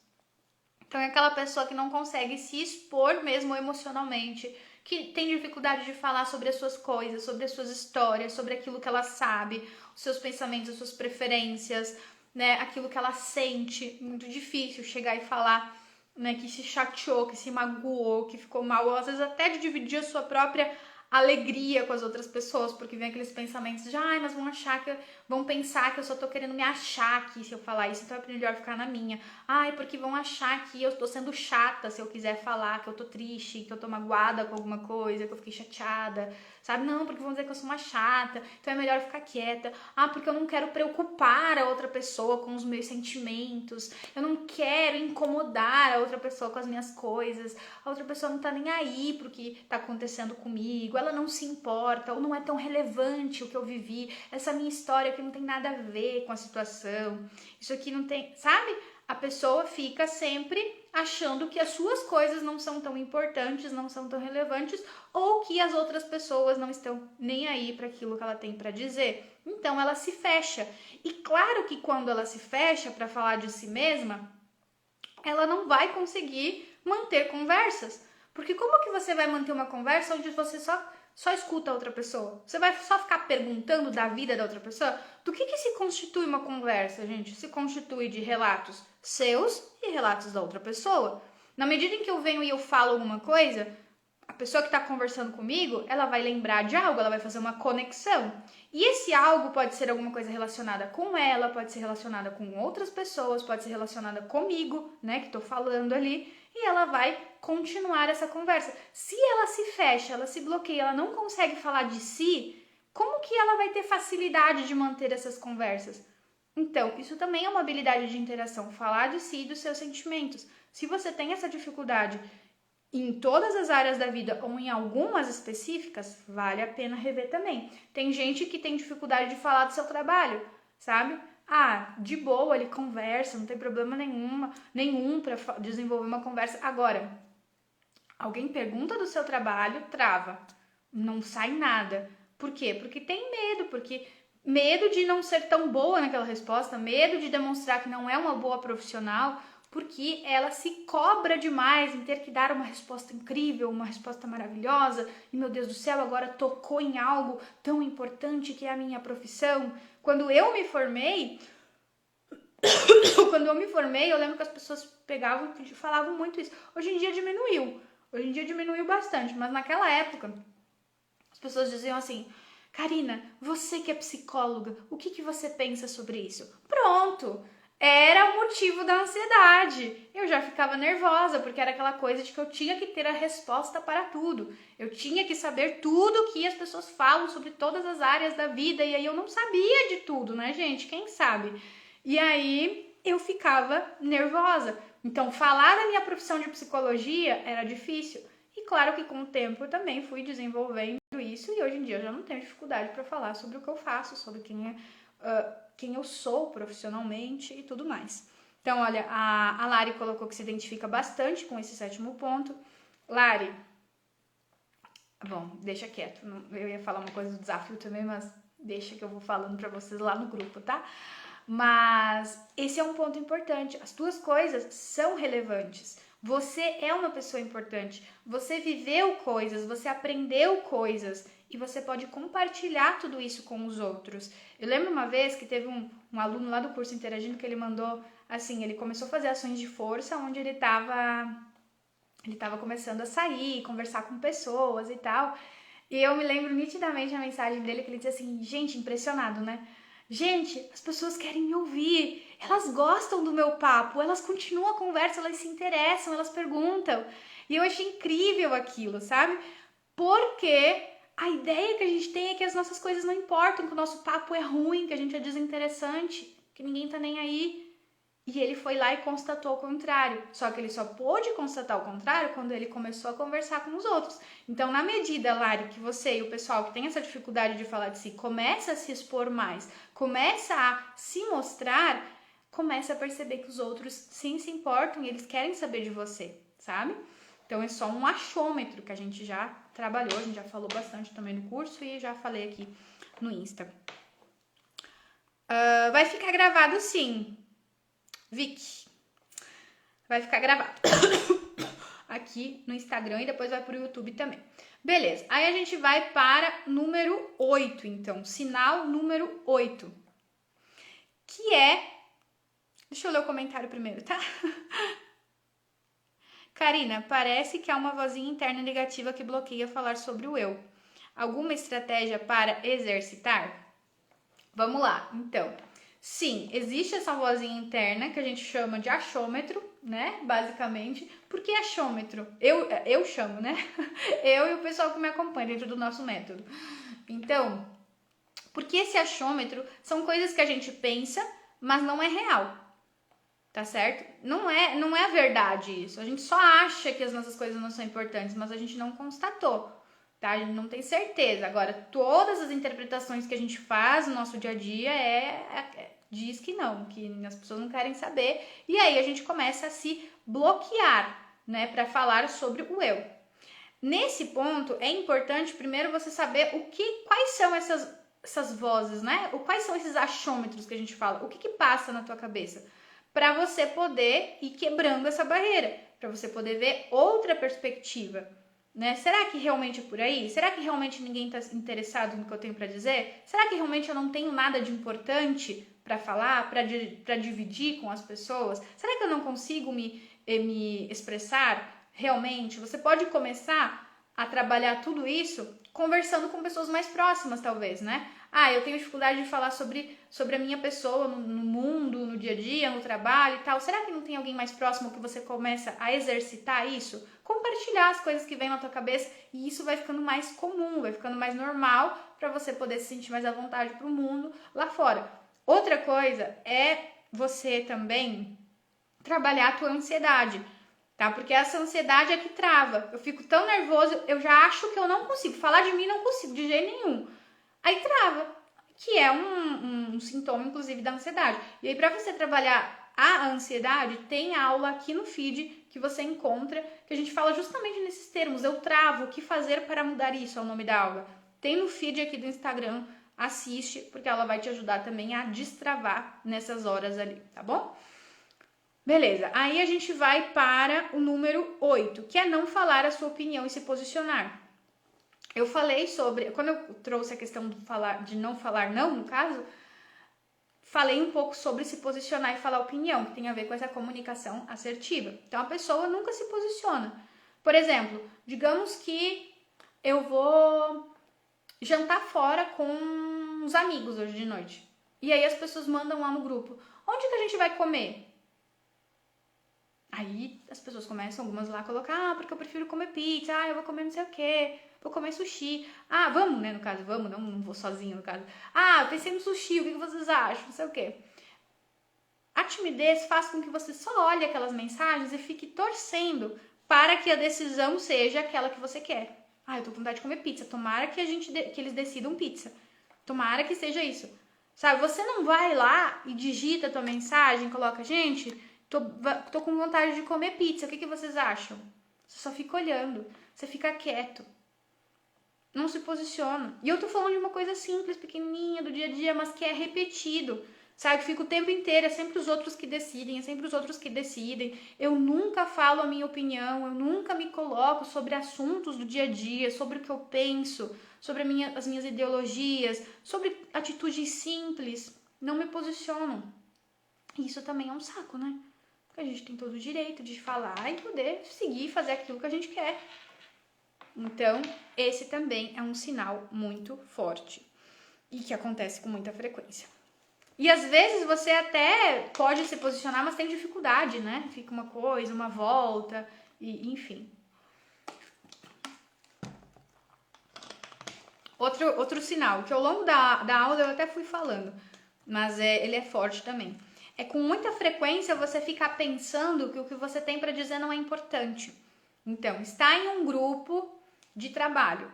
Então é aquela pessoa que não consegue se expor mesmo emocionalmente, que tem dificuldade de falar sobre as suas coisas, sobre as suas histórias, sobre aquilo que ela sabe, os seus pensamentos, as suas preferências, né, aquilo que ela sente. Muito difícil chegar e falar, né, que se chateou, que se magoou, que ficou mal, ou às vezes até de dividir a sua própria alegria com as outras pessoas, porque vem aqueles pensamentos de, ai, mas vão pensar que eu só tô querendo me achar aqui se eu falar isso, então é melhor ficar na minha. Ai, porque vão achar que eu tô sendo chata se eu quiser falar que eu tô triste, que eu tô magoada com alguma coisa, que eu fiquei chateada, sabe? Não, porque vão dizer que eu sou uma chata, então é melhor ficar quieta. Ah, porque eu não quero preocupar a outra pessoa com os meus sentimentos, eu não quero incomodar a outra pessoa com as minhas coisas, a outra pessoa não tá nem aí pro que tá acontecendo comigo, ela não se importa, ou não é tão relevante o que eu vivi, essa minha história que não tem nada a ver com a situação, isso aqui não tem, sabe? A pessoa fica sempre achando que as suas coisas não são tão importantes, não são tão relevantes, ou que as outras pessoas não estão nem aí para aquilo que ela tem para dizer. Então ela se fecha. E claro que quando ela se fecha para falar de si mesma, ela não vai conseguir manter conversas. Porque como que você vai manter uma conversa onde você só escuta a outra pessoa? Você vai só ficar perguntando da vida da outra pessoa? Do que se constitui uma conversa, gente? Se constitui de relatos seus e relatos da outra pessoa. Na medida em que eu venho e eu falo alguma coisa, a pessoa que está conversando comigo, ela vai lembrar de algo, ela vai fazer uma conexão. E esse algo pode ser alguma coisa relacionada com ela, pode ser relacionada com outras pessoas, pode ser relacionada comigo, né, que estou falando ali, e ela vai continuar essa conversa. Se ela se fecha, ela se bloqueia, ela não consegue falar de si, como que ela vai ter facilidade de manter essas conversas? Então, isso também é uma habilidade de interação, falar de si e dos seus sentimentos. Se você tem essa dificuldade em todas as áreas da vida ou em algumas específicas, vale a pena rever também. Tem gente que tem dificuldade de falar do seu trabalho, sabe? Ah, de boa, ele conversa, não tem problema nenhum para desenvolver uma conversa. Agora, alguém pergunta do seu trabalho, trava, não sai nada. Por quê? Porque tem medo, porque medo de não ser tão boa naquela resposta, medo de demonstrar que não é uma boa profissional, porque ela se cobra demais em ter que dar uma resposta incrível, uma resposta maravilhosa, e meu Deus do céu, agora tocou em algo tão importante que é a minha profissão. Quando eu me formei, eu lembro que as pessoas pegavam e falavam muito isso. Hoje em dia diminuiu bastante, mas naquela época as pessoas diziam assim: Karina, você que é psicóloga, o que você pensa sobre isso? Pronto! Era o motivo da ansiedade. Eu já ficava nervosa, porque era aquela coisa de que eu tinha que ter a resposta para tudo. Eu tinha que saber tudo que as pessoas falam sobre todas as áreas da vida, e aí eu não sabia de tudo, né, gente? Quem sabe? E aí eu ficava nervosa. Então, falar da minha profissão de psicologia era difícil. E claro que com o tempo eu também fui desenvolvendo isso, e hoje em dia eu já não tenho dificuldade para falar sobre o que eu faço, sobre quem eu sou profissionalmente e tudo mais. Então, olha, a Lari colocou que se identifica bastante com esse 7º ponto. Lari, bom, deixa quieto. Eu ia falar uma coisa do desafio também, mas deixa que eu vou falando pra vocês lá no grupo, tá? Mas esse é um ponto importante. As tuas coisas são relevantes. Você é uma pessoa importante. Você viveu coisas, você aprendeu coisas. E você pode compartilhar tudo isso com os outros. Eu lembro uma vez que teve um aluno lá do curso Interagindo que ele mandou, assim, ele começou a fazer ações de força onde ele tava começando a sair, conversar com pessoas e tal. E eu me lembro nitidamente a mensagem dele que ele dizia assim: gente, impressionado, né? Gente, as pessoas querem me ouvir, elas gostam do meu papo, elas continuam a conversa, elas se interessam, elas perguntam. E eu achei incrível aquilo, sabe? Porque a ideia que a gente tem é que as nossas coisas não importam, que o nosso papo é ruim, que a gente é desinteressante, que ninguém tá nem aí. E ele foi lá e constatou o contrário. Só que ele só pôde constatar o contrário quando ele começou a conversar com os outros. Então, na medida, Lari, que você e o pessoal que tem essa dificuldade de falar de si começa a se expor mais, começa a se mostrar, começa a perceber que os outros sim se importam e eles querem saber de você, sabe? Então, é só um achômetro que a gente já trabalhou, a gente já falou bastante também no curso e já falei aqui no Insta. Vai ficar gravado sim, Vicky. Vai ficar gravado aqui no Instagram e depois vai pro YouTube também. Beleza, aí a gente vai para número 8, então, sinal número 8, que é... Deixa eu ler o comentário primeiro, tá? Karina, parece que há uma vozinha interna negativa que bloqueia falar sobre o eu. Alguma estratégia para exercitar? Vamos lá, então. Sim, existe essa vozinha interna que a gente chama de achômetro, né? Basicamente. Por que achômetro? Eu chamo, né? Eu e o pessoal que me acompanha dentro do nosso método. Então, porque esse achômetro são coisas que a gente pensa, mas não é real. Tá certo? Não é verdade isso. A gente só acha que as nossas coisas não são importantes, mas a gente não constatou, tá? A gente não tem certeza. Agora, todas as interpretações que a gente faz no nosso dia a dia diz que não, que as pessoas não querem saber. E aí a gente começa a se bloquear, né, para falar sobre o eu. Nesse ponto, é importante primeiro você saber quais são essas vozes, né? Quais são esses achômetros que a gente fala? O que passa na tua cabeça? Para você poder ir quebrando essa barreira, para você poder ver outra perspectiva, né? Será que realmente é por aí? Será que realmente ninguém está interessado no que eu tenho para dizer? Será que realmente eu não tenho nada de importante para falar, para dividir com as pessoas? Será que eu não consigo me expressar realmente? Você pode começar a trabalhar tudo isso conversando com pessoas mais próximas, talvez, né? Eu tenho dificuldade de falar sobre a minha pessoa no mundo, no dia a dia, no trabalho e tal. Será que não tem alguém mais próximo que você começa a exercitar isso? Compartilhar as coisas que vêm na tua cabeça e isso vai ficando mais comum, vai ficando mais normal para você poder se sentir mais à vontade pro mundo lá fora. Outra coisa é você também trabalhar a tua ansiedade, tá? Porque essa ansiedade é que trava. Eu fico tão nervoso, eu já acho que eu não consigo. Falar de mim não consigo, de jeito nenhum. Aí trava, que é um sintoma, inclusive, da ansiedade. E aí, para você trabalhar a ansiedade, tem aula aqui no feed que você encontra, que a gente fala justamente nesses termos. Eu travo, o que fazer para mudar isso é o nome da aula. Tem no feed aqui do Instagram, assiste, porque ela vai te ajudar também a destravar nessas horas ali, tá bom? Beleza, aí a gente vai para o número 8, que é não falar a sua opinião e se posicionar. Eu falei sobre, quando eu trouxe a questão de não falar não, no caso, falei um pouco sobre se posicionar e falar opinião, que tem a ver com essa comunicação assertiva. Então, a pessoa nunca se posiciona. Por exemplo, digamos que eu vou jantar fora com os amigos hoje de noite. E aí as pessoas mandam lá no grupo, onde que a gente vai comer? Aí as pessoas começam, algumas lá, a colocar, porque eu prefiro comer pizza, eu vou comer não sei o quê, vou comer sushi. Vamos, né, no caso, vamos, não vou sozinha, no caso. Eu pensei no sushi, o que vocês acham, não sei o quê. A timidez faz com que você só olhe aquelas mensagens e fique torcendo para que a decisão seja aquela que você quer. Eu tô com vontade de comer pizza, tomara que eles decidam pizza. Tomara que seja isso. Sabe, você não vai lá e digita a tua mensagem, coloca, gente, tô com vontade de comer pizza, o que vocês acham? Você só fica olhando, você fica quieto. Não se posiciona. E eu tô falando de uma coisa simples, pequenininha, do dia a dia, mas que é repetido. Sabe, fica o tempo inteiro, é sempre os outros que decidem, é sempre os outros que decidem. Eu nunca falo a minha opinião, eu nunca me coloco sobre assuntos do dia a dia, sobre o que eu penso, sobre as minhas ideologias, sobre atitudes simples. Não me posiciono. E isso também é um saco, né? Porque a gente tem todo o direito de falar e poder seguir e fazer aquilo que a gente quer. Então, esse também é um sinal muito forte e que acontece com muita frequência. E às vezes você até pode se posicionar, mas tem dificuldade, né? Fica uma coisa, uma volta, e enfim. Outro sinal, que ao longo da aula eu até fui falando, mas ele é forte também. É com muita frequência você ficar pensando que o que você tem para dizer não é importante. Então, está em um grupo de trabalho.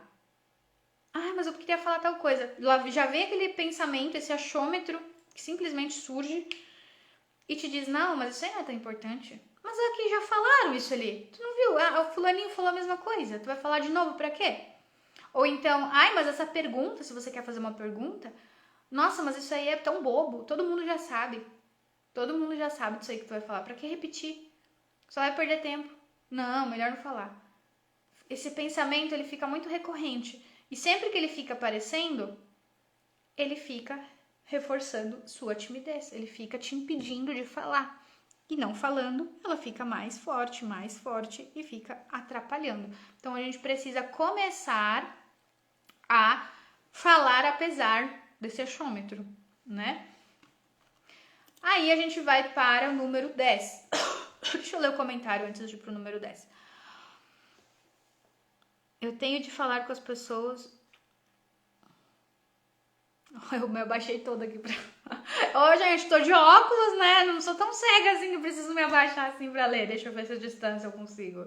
Mas eu queria falar tal coisa. Já vem aquele pensamento, esse achômetro que simplesmente surge e te diz, não, mas isso aí não é tão importante. Mas aqui já falaram isso ali. Tu não viu? O fulaninho falou a mesma coisa. Tu vai falar de novo pra quê? Ou então, mas essa pergunta, se você quer fazer uma pergunta, nossa, mas isso aí é tão bobo. Todo mundo já sabe. Todo mundo já sabe disso aí que tu vai falar. Pra que repetir? Só vai perder tempo. Não, melhor não falar. esse pensamento ele fica muito recorrente. E sempre que ele fica aparecendo, ele fica reforçando sua timidez. Ele fica te impedindo de falar. E não falando, ela fica mais forte e fica atrapalhando. Então, a gente precisa começar a falar apesar desse achômetro, né? Aí, a gente vai para o número 10. Deixa eu ler o comentário antes de ir para o número 10. Eu tenho de falar com as pessoas... Eu me abaixei toda aqui pra... Ô, gente, tô de óculos, né? Não sou tão cega assim que preciso me abaixar assim pra ler. Deixa eu ver se a distância eu consigo.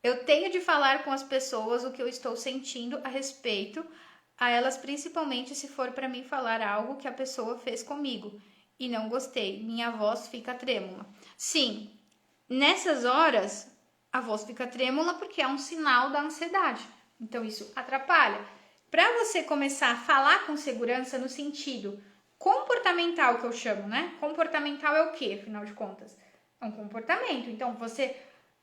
Eu tenho de falar com as pessoas o que eu estou sentindo a respeito a elas, principalmente se for pra mim falar algo que a pessoa fez comigo e não gostei. Minha voz fica trêmula. Sim, nessas horas a voz fica trêmula porque é um sinal da ansiedade. Então, isso atrapalha. Para você começar a falar com segurança no sentido comportamental, que eu chamo, né? Comportamental é o quê, afinal de contas? É um comportamento. Então, você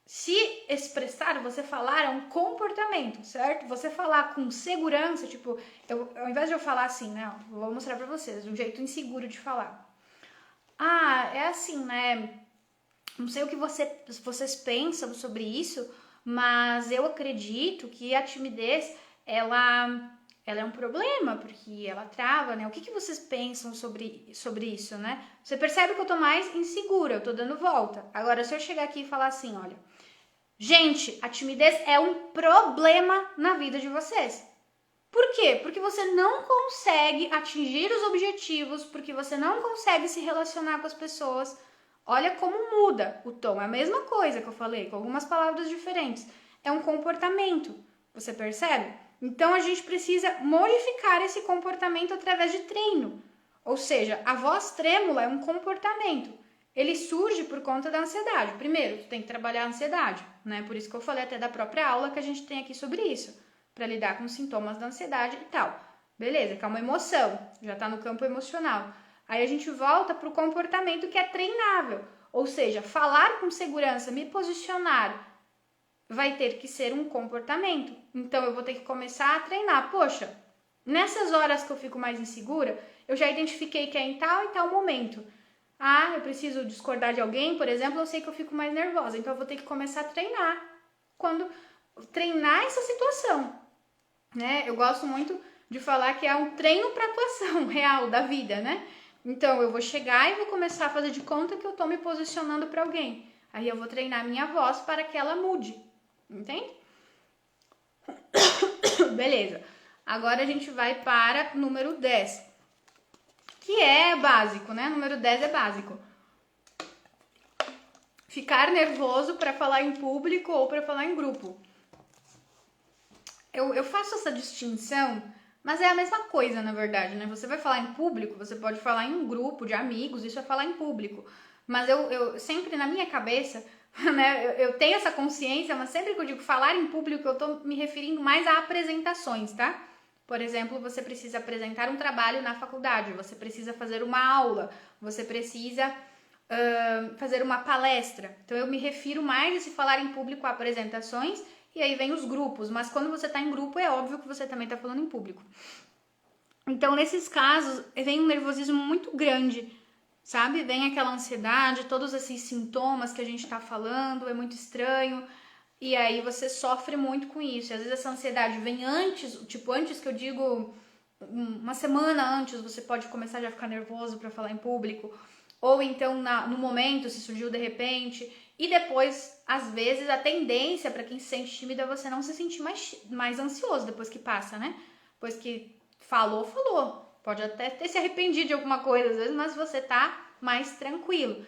se expressar, você falar é um comportamento, certo? Você falar com segurança, tipo, ao invés de eu falar assim, né? Vou mostrar pra vocês, um jeito inseguro de falar. Ah, é assim, né? Não sei o que vocês pensam sobre isso, mas eu acredito que a timidez, ela é um problema, porque ela trava, né? O que vocês pensam sobre isso, né? Você percebe que eu tô mais insegura, eu tô dando volta. Agora, se eu chegar aqui e falar assim, olha, gente, a timidez é um problema na vida de vocês. Por quê? Porque você não consegue atingir os objetivos, porque você não consegue se relacionar com as pessoas. Olha como muda o tom. É a mesma coisa que eu falei, com algumas palavras diferentes. É um comportamento. Você percebe? Então, a gente precisa modificar esse comportamento através de treino. Ou seja, a voz trêmula é um comportamento. Ele surge por conta da ansiedade. Primeiro, tu tem que trabalhar a ansiedade, né? Por isso que eu falei até da própria aula que a gente tem aqui sobre isso. Para lidar com os sintomas da ansiedade e tal. Beleza, que é uma emoção. Já tá no campo emocional. Aí a gente volta para o comportamento que é treinável. Ou seja, falar com segurança, me posicionar, vai ter que ser um comportamento. Então, eu vou ter que começar a treinar. Poxa, nessas horas que eu fico mais insegura, eu já identifiquei que é em tal e tal momento. Ah, eu preciso discordar de alguém, por exemplo, eu sei que eu fico mais nervosa. Então, eu vou ter que começar a treinar. Treinar essa situação, né? Eu gosto muito de falar que é um treino para atuação real da vida, né? Então, eu vou chegar e vou começar a fazer de conta que eu tô me posicionando para alguém. Aí eu vou treinar minha voz para que ela mude. Entende? Beleza. Agora a gente vai para número 10. Que é básico, né? Número 10 é básico. Ficar nervoso para falar em público ou para falar em grupo. Eu faço essa distinção, mas é a mesma coisa, na verdade, né? Você vai falar em público, você pode falar em um grupo de amigos, isso é falar em público. Mas eu sempre, na minha cabeça, né, eu tenho essa consciência, mas sempre que eu digo falar em público, eu tô me referindo mais a apresentações, tá? Por exemplo, você precisa apresentar um trabalho na faculdade, você precisa fazer uma aula, você precisa fazer uma palestra. Então, eu me refiro mais a se falar em público a apresentações. E aí vem os grupos, mas quando você tá em grupo, é óbvio que você também tá falando em público. Então, nesses casos, vem um nervosismo muito grande, sabe? Vem aquela ansiedade, todos esses sintomas que a gente tá falando, é muito estranho. E aí você sofre muito com isso. E às vezes essa ansiedade vem antes, tipo, antes que eu digo, uma semana antes, você pode começar já a ficar nervoso para falar em público. Ou então no momento, se surgiu de repente. E depois, às vezes, a tendência para quem se sente tímido é você não se sentir mais ansioso depois que passa, né? Depois que falou. Pode até ter se arrependido de alguma coisa, às vezes, mas você tá mais tranquilo.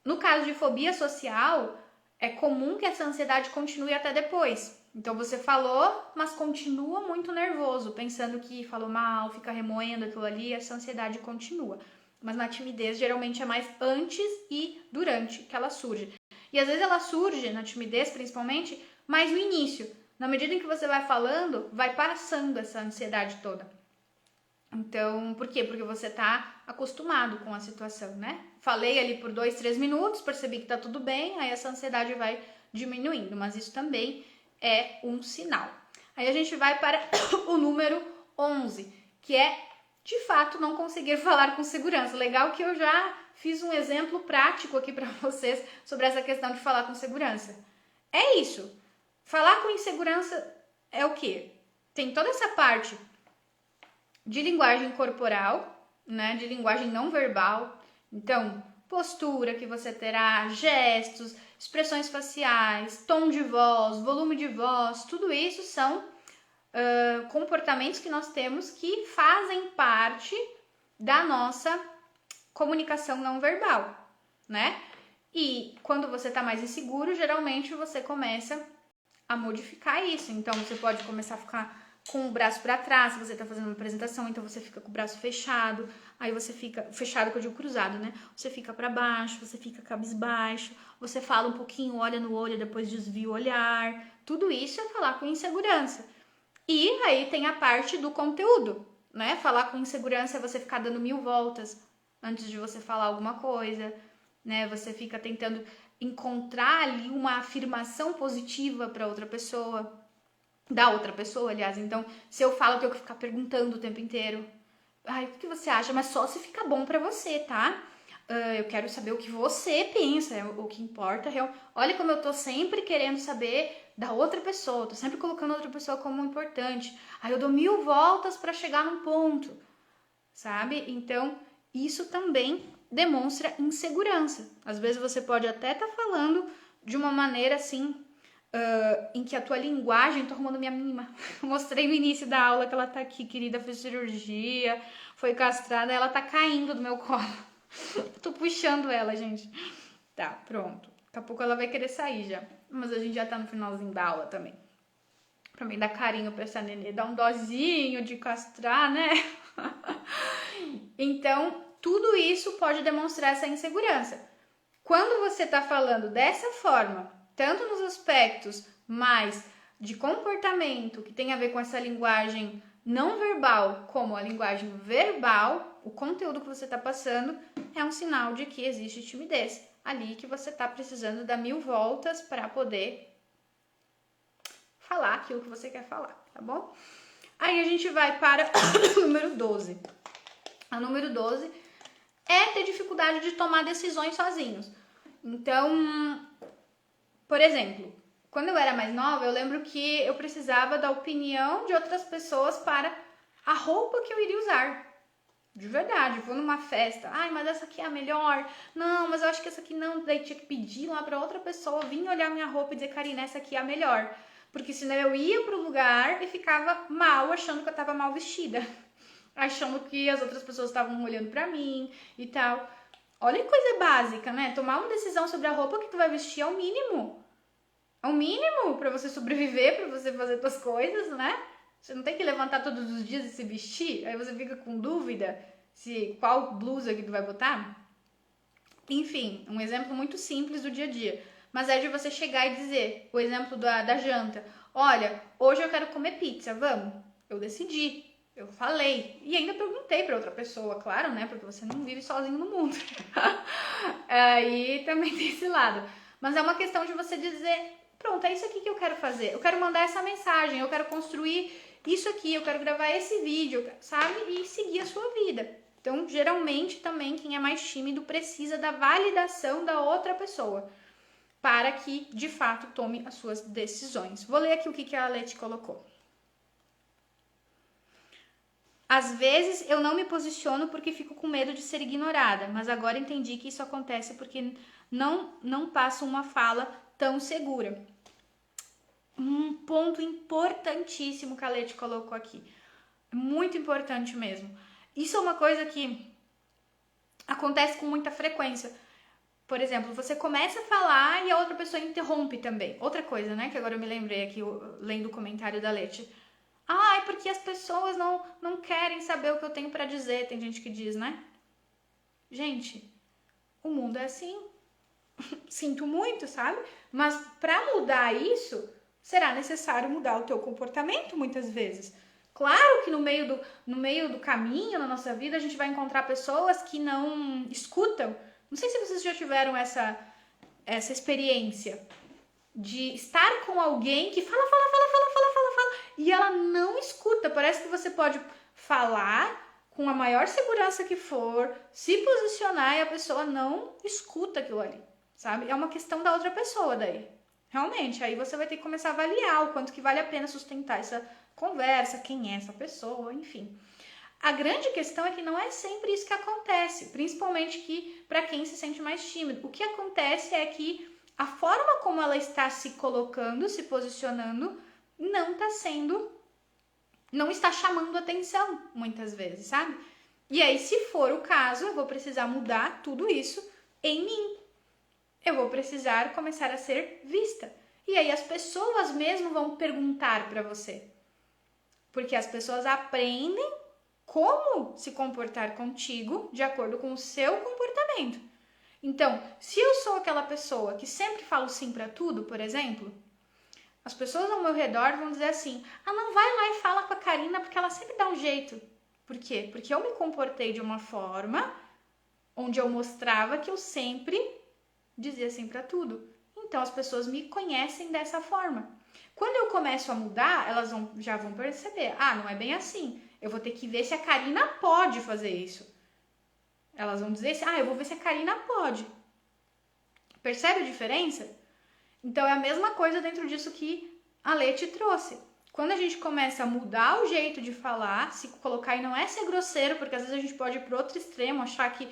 No caso de fobia social, é comum que essa ansiedade continue até depois. Então, você falou, mas continua muito nervoso, pensando que falou mal, fica remoendo aquilo ali, essa ansiedade continua. Mas na timidez, geralmente, é mais antes e durante que ela surge. E às vezes ela surge, na timidez principalmente, mais no início. Na medida em que você vai falando, vai passando essa ansiedade toda. Então, por quê? Porque você tá acostumado com a situação, né? Falei ali por 2, 3 minutos, percebi que tá tudo bem, aí essa ansiedade vai diminuindo, mas isso também é um sinal. Aí a gente vai para o número 11, que é, de fato, não conseguir falar com segurança. Legal que eu já fiz um exemplo prático aqui para vocês sobre essa questão de falar com segurança. É isso. Falar com insegurança é o quê? Tem toda essa parte de linguagem corporal, né, de linguagem não verbal. Então, postura que você terá, gestos, expressões faciais, tom de voz, volume de voz, tudo isso são comportamentos que nós temos que fazem parte da nossa comunicação não verbal, né? E quando você tá mais inseguro, geralmente você começa a modificar isso. Então, você pode começar a ficar com o braço para trás, se você tá fazendo uma apresentação, então você fica com o braço fechado, aí você fica, fechado que eu digo cruzado, né? Você fica para baixo, você fica cabisbaixo, você fala um pouquinho, olha no olho, depois desvia o olhar. Tudo isso é falar com insegurança. E aí tem a parte do conteúdo, né? Falar com insegurança é você ficar dando 1000 voltas antes de você falar alguma coisa, né? Você fica tentando encontrar ali uma afirmação positiva para outra pessoa, da outra pessoa, aliás. Então, se eu falo, eu tenho que ficar perguntando o tempo inteiro. Ai, o que você acha? Mas só se fica bom pra você, tá? Eu quero saber o que você pensa, é o que importa. Olha como eu tô sempre querendo saber da outra pessoa, tô sempre colocando a outra pessoa como importante. Aí eu dou 1000 voltas pra chegar num ponto, sabe? Então, isso também demonstra insegurança. Às vezes você pode até estar falando de uma maneira assim, em que a tua linguagem, tô arrumando minha mima. Mostrei no início da aula que ela tá aqui, querida, fez cirurgia, foi castrada, ela tá caindo do meu colo. Tô puxando ela, gente. Tá, pronto. Daqui a pouco ela vai querer sair já. Mas a gente já tá no finalzinho da aula também. Pra mim dar carinho pra essa nenê, dar um dozinho de castrar, né? Então, tudo isso pode demonstrar essa insegurança. Quando você tá falando dessa forma, tanto nos aspectos mais de comportamento, que tem a ver com essa linguagem não verbal, como a linguagem verbal, o conteúdo que você está passando é um sinal de que existe timidez. Ali que você está precisando dar 1000 voltas para poder falar aquilo que você quer falar, tá bom? Aí a gente vai para o número 12. O número 12 é ter dificuldade de tomar decisões sozinhos. Então, por exemplo, quando eu era mais nova, eu lembro que eu precisava da opinião de outras pessoas para a roupa que eu iria usar. De verdade, eu vou numa festa, ai, mas essa aqui é a melhor. Não, mas eu acho que essa aqui não. Daí tinha que pedir lá para outra pessoa vir olhar minha roupa e dizer, Karina, essa aqui é a melhor. Porque senão eu ia pro lugar e ficava mal, achando que eu tava mal vestida. Achando que as outras pessoas estavam olhando pra mim e tal. Olha que coisa básica, né? Tomar uma decisão sobre a roupa que tu vai vestir é o mínimo. É o mínimo pra você sobreviver, pra você fazer suas coisas, né? Você não tem que levantar todos os dias e se vestir, aí você fica com dúvida se qual blusa que tu vai botar. Enfim, um exemplo muito simples do dia a dia. Mas é de você chegar e dizer, o exemplo da janta. Olha, hoje eu quero comer pizza, vamos? Eu decidi, eu falei. E ainda perguntei pra outra pessoa, claro, né? Porque você não vive sozinho no mundo. Aí também tem esse lado. Mas é uma questão de você dizer, pronto, é isso aqui que eu quero fazer. Eu quero mandar essa mensagem, eu quero construir isso aqui, eu quero gravar esse vídeo, sabe? E seguir a sua vida. Então, geralmente, também, quem é mais tímido precisa da validação da outra pessoa para que, de fato, tome as suas decisões. Vou ler aqui o que a Leti colocou. Às vezes, eu não me posiciono porque fico com medo de ser ignorada, mas agora entendi que isso acontece porque não passo uma fala tão segura. Um ponto importantíssimo que a Leti colocou aqui. Muito importante mesmo. Isso é uma coisa que acontece com muita frequência. Por exemplo, você começa a falar e a outra pessoa interrompe também. Outra coisa, né, que agora eu me lembrei aqui, lendo o comentário da Leti. Ah, é porque as pessoas não querem saber o que eu tenho pra dizer. Tem gente que diz, né? Gente, o mundo é assim. Sinto muito, sabe? Mas pra mudar isso, será necessário mudar o teu comportamento muitas vezes. Claro que no meio do caminho, na nossa vida, a gente vai encontrar pessoas que não escutam. Não sei se vocês já tiveram essa experiência de estar com alguém que fala, e ela não escuta. Parece que você pode falar com a maior segurança que for, se posicionar e a pessoa não escuta aquilo ali, sabe? É uma questão da outra pessoa daí. Realmente, aí você vai ter que começar a avaliar o quanto que vale a pena sustentar essa conversa, quem é essa pessoa, enfim. A grande questão é que não é sempre isso que acontece, principalmente que para quem se sente mais tímido. O que acontece é que a forma como ela está se colocando, se posicionando, não está chamando atenção, muitas vezes, sabe? E aí, se for o caso, eu vou precisar mudar tudo isso em mim. Eu vou precisar começar a ser vista. E aí, as pessoas mesmo vão perguntar para você. Porque as pessoas aprendem como se comportar contigo de acordo com o seu comportamento. Então, se eu sou aquela pessoa que sempre falo sim para tudo, por exemplo, as pessoas ao meu redor vão dizer assim: ah, não, vai lá e fala com a Karina porque ela sempre dá um jeito. Por quê? Porque eu me comportei de uma forma onde eu mostrava que eu sempre dizia sim para tudo. Então as pessoas me conhecem dessa forma. Quando eu começo a mudar, elas já vão perceber: ah, não é bem assim. Eu vou ter que ver se a Karina pode fazer isso. Elas vão dizer assim: ah, eu vou ver se a Karina pode. Percebe a diferença? Então é a mesma coisa dentro disso que a Lê te trouxe. Quando a gente começa a mudar o jeito de falar, se colocar e não é ser grosseiro, porque às vezes a gente pode ir pro outro extremo, achar que,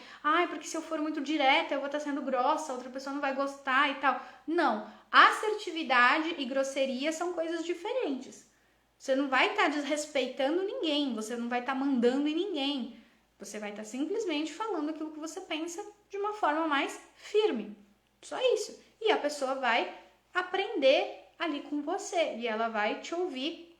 porque se eu for muito direta, eu vou estar sendo grossa, a outra pessoa não vai gostar e tal. Não, assertividade e grosseria são coisas diferentes. Você não vai estar desrespeitando ninguém, você não vai estar mandando em ninguém. Você vai estar simplesmente falando aquilo que você pensa de uma forma mais firme. Só isso. E a pessoa vai aprender ali com você e ela vai te ouvir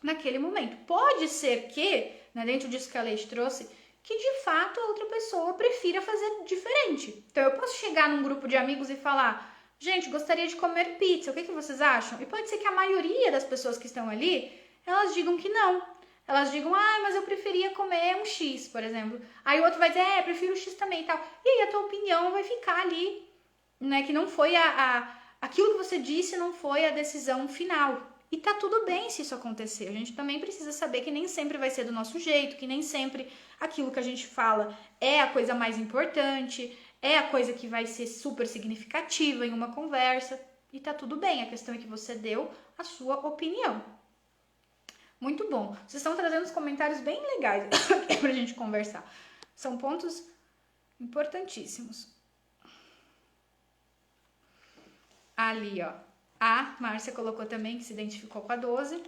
naquele momento. Pode ser que, dentro disso que a Leite trouxe, que de fato a outra pessoa prefira fazer diferente. Então eu posso chegar num grupo de amigos e falar: gente, gostaria de comer pizza, o que vocês acham? E pode ser que a maioria das pessoas que estão ali, elas digam que não. Elas digam: mas eu preferia comer um X, por exemplo. Aí o outro vai dizer: eu prefiro o X também e tal. E aí a tua opinião vai ficar ali, né? Que não foi aquilo que você disse não foi a decisão final. E tá tudo bem se isso acontecer. A gente também precisa saber que nem sempre vai ser do nosso jeito, que nem sempre aquilo que a gente fala é a coisa mais importante, é a coisa que vai ser super significativa em uma conversa. E tá tudo bem, a questão é que você deu a sua opinião. Muito bom. Vocês estão trazendo uns comentários bem legais aqui pra gente conversar. São pontos importantíssimos. Ali, ó. A Márcia colocou também que se identificou com a 12.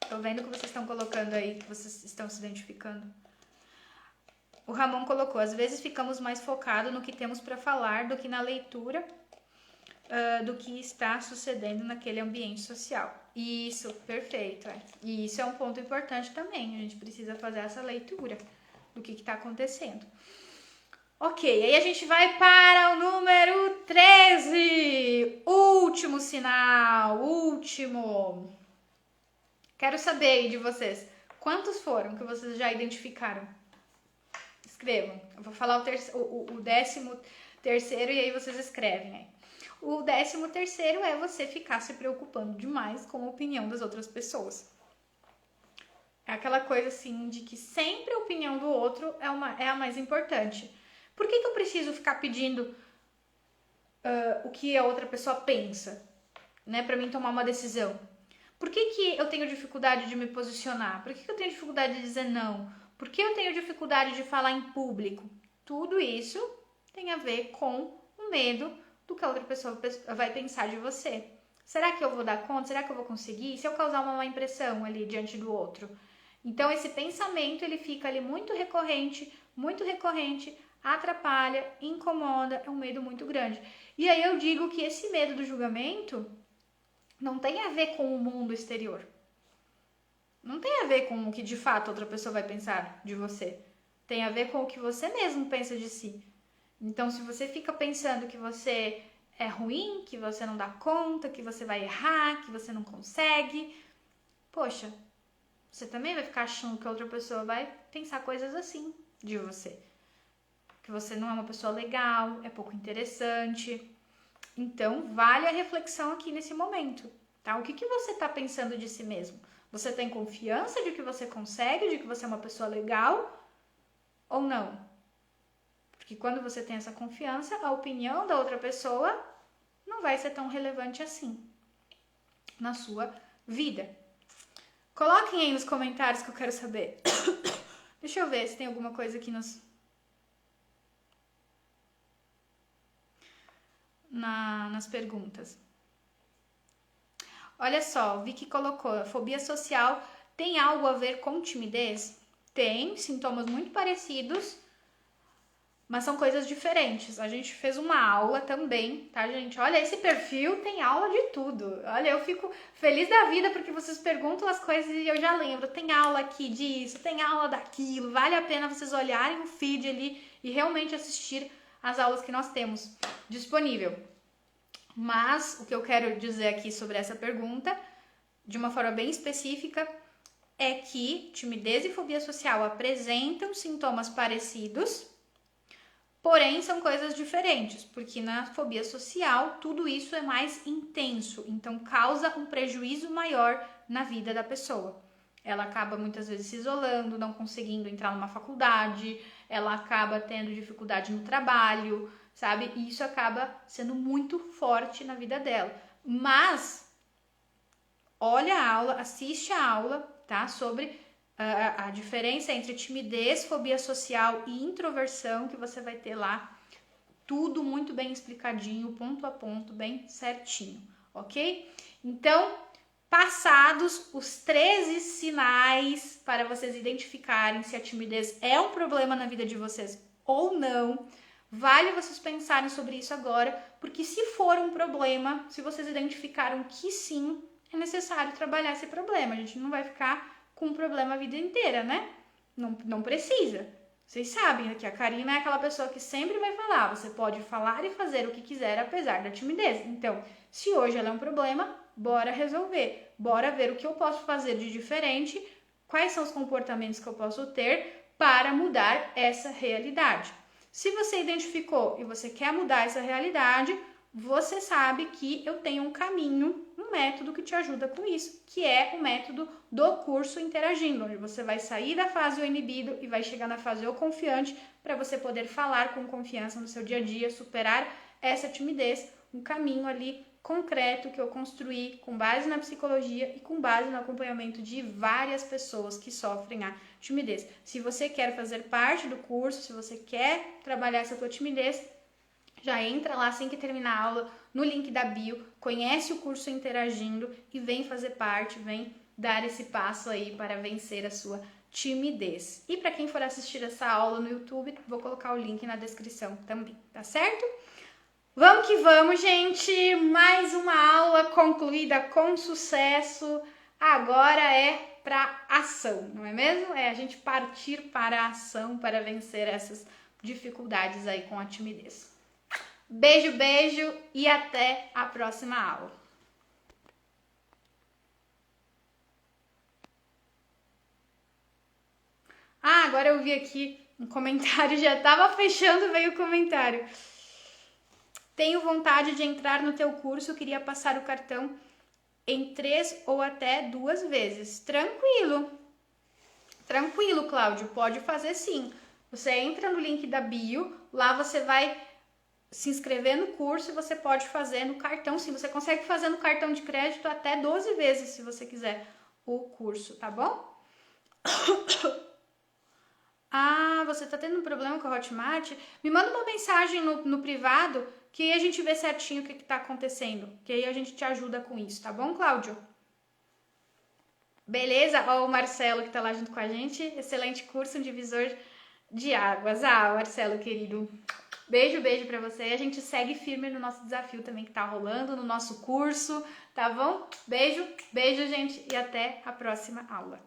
Tô vendo que vocês estão colocando aí, que vocês estão se identificando. O Ramon colocou: às vezes ficamos mais focados no que temos para falar do que na leitura do que está sucedendo naquele ambiente social. Isso, perfeito. E isso é um ponto importante também. A gente precisa fazer essa leitura do que está acontecendo. Ok, aí a gente vai para o número 13. Último sinal, último. Quero saber aí de vocês, quantos foram que vocês já identificaram? Escrevam. Eu vou falar o 13º e aí vocês escrevem aí. O 13º é você ficar se preocupando demais com a opinião das outras pessoas. É aquela coisa assim de que sempre a opinião do outro é a mais importante. Por que eu preciso ficar pedindo o que a outra pessoa pensa, né, para mim tomar uma decisão? Por que eu tenho dificuldade de me posicionar? Por que eu tenho dificuldade de dizer não? Por que eu tenho dificuldade de falar em público? Tudo isso tem a ver com o medo do que a outra pessoa vai pensar de você. Será que eu vou dar conta? Será que eu vou conseguir? Se eu causar uma má impressão ali diante do outro? Então esse pensamento ele fica ali muito recorrente, atrapalha, incomoda, é um medo muito grande. E aí eu digo que esse medo do julgamento não tem a ver com o mundo exterior. Não tem a ver com o que de fato outra pessoa vai pensar de você. Tem a ver com o que você mesmo pensa de si. Então, se você fica pensando que você é ruim, que você não dá conta, que você vai errar, que você não consegue, poxa, você também vai ficar achando que a outra pessoa vai pensar coisas assim de você. Que você não é uma pessoa legal, é pouco interessante. Então, vale a reflexão aqui nesse momento, tá? O que você tá pensando de si mesmo? Você tem confiança de que você consegue, de que você é uma pessoa legal ou não? Porque quando você tem essa confiança, a opinião da outra pessoa não vai ser tão relevante assim na sua vida. Coloquem aí nos comentários que eu quero saber. Deixa eu ver se tem alguma coisa aqui nas perguntas. Olha só, vi que colocou, a fobia social tem algo a ver com timidez? Tem, sintomas muito parecidos, mas são coisas diferentes. A gente fez uma aula também, tá, gente? Olha, esse perfil tem aula de tudo. Olha, eu fico feliz da vida porque vocês perguntam as coisas e eu já lembro. Tem aula aqui disso, tem aula daquilo. Vale a pena vocês olharem o feed ali e realmente assistir as aulas que nós temos disponível. Mas o que eu quero dizer aqui sobre essa pergunta, de uma forma bem específica, é que timidez e fobia social apresentam sintomas parecidos, porém são coisas diferentes, porque na fobia social tudo isso é mais intenso, então causa um prejuízo maior na vida da pessoa. Ela acaba muitas vezes se isolando, não conseguindo entrar numa faculdade, ela acaba tendo dificuldade no trabalho, sabe? E isso acaba sendo muito forte na vida dela. Mas olha a aula, assiste a aula, tá? Sobre a diferença entre timidez, fobia social e introversão, que você vai ter lá tudo muito bem explicadinho, ponto a ponto, bem certinho, ok? Então, passados os 13 sinais para vocês identificarem se a timidez é um problema na vida de vocês ou não, vale vocês pensarem sobre isso agora, porque se for um problema, se vocês identificaram que sim, é necessário trabalhar esse problema. A gente não vai ficar com um problema a vida inteira, né? Não precisa. Vocês sabem que a Karina é aquela pessoa que sempre vai falar, você pode falar e fazer o que quiser apesar da timidez. Então, se hoje ela é um problema, bora resolver. Bora ver o que eu posso fazer de diferente, quais são os comportamentos que eu posso ter para mudar essa realidade. Se você identificou e você quer mudar essa realidade, você sabe que eu tenho um caminho, um método que te ajuda com isso, que é o método do curso Interagindo, onde você vai sair da fase eu inibido e vai chegar na fase eu confiante para você poder falar com confiança no seu dia a dia, superar essa timidez, um caminho ali concreto que eu construí com base na psicologia e com base no acompanhamento de várias pessoas que sofrem a timidez. Se você quer fazer parte do curso, se você quer trabalhar essa tua timidez, já entra lá assim que terminar a aula no link da bio, conhece o curso Interagindo e vem fazer parte, vem dar esse passo aí para vencer a sua timidez. E para quem for assistir essa aula no YouTube, vou colocar o link na descrição também, tá certo? Vamos que vamos, gente! Mais uma aula concluída com sucesso. Agora é para ação, não é mesmo? É a gente partir para a ação para vencer essas dificuldades aí com a timidez. Beijo, beijo e até a próxima aula. Ah, agora eu vi aqui um comentário, já estava fechando, veio o comentário. Tenho vontade de entrar no teu curso, queria passar o cartão em 3 ou até 2 vezes. Tranquilo. Tranquilo, Cláudio, pode fazer sim. Você entra no link da bio, lá você vai se inscrever no curso e você pode fazer no cartão, sim. Você consegue fazer no cartão de crédito até 12 vezes, se você quiser, o curso, tá bom? Ah, você tá tendo um problema com a Hotmart? Me manda uma mensagem no privado que aí a gente vê certinho o que tá acontecendo. Que aí a gente te ajuda com isso, tá bom, Cláudio? Beleza? Ó, o Marcelo que tá lá junto com a gente. Excelente curso, um divisor de águas. Ah, Marcelo, querido. Beijo, beijo pra você. A gente segue firme no nosso desafio também que tá rolando, no nosso curso, tá bom? Beijo, beijo, gente, e até a próxima aula.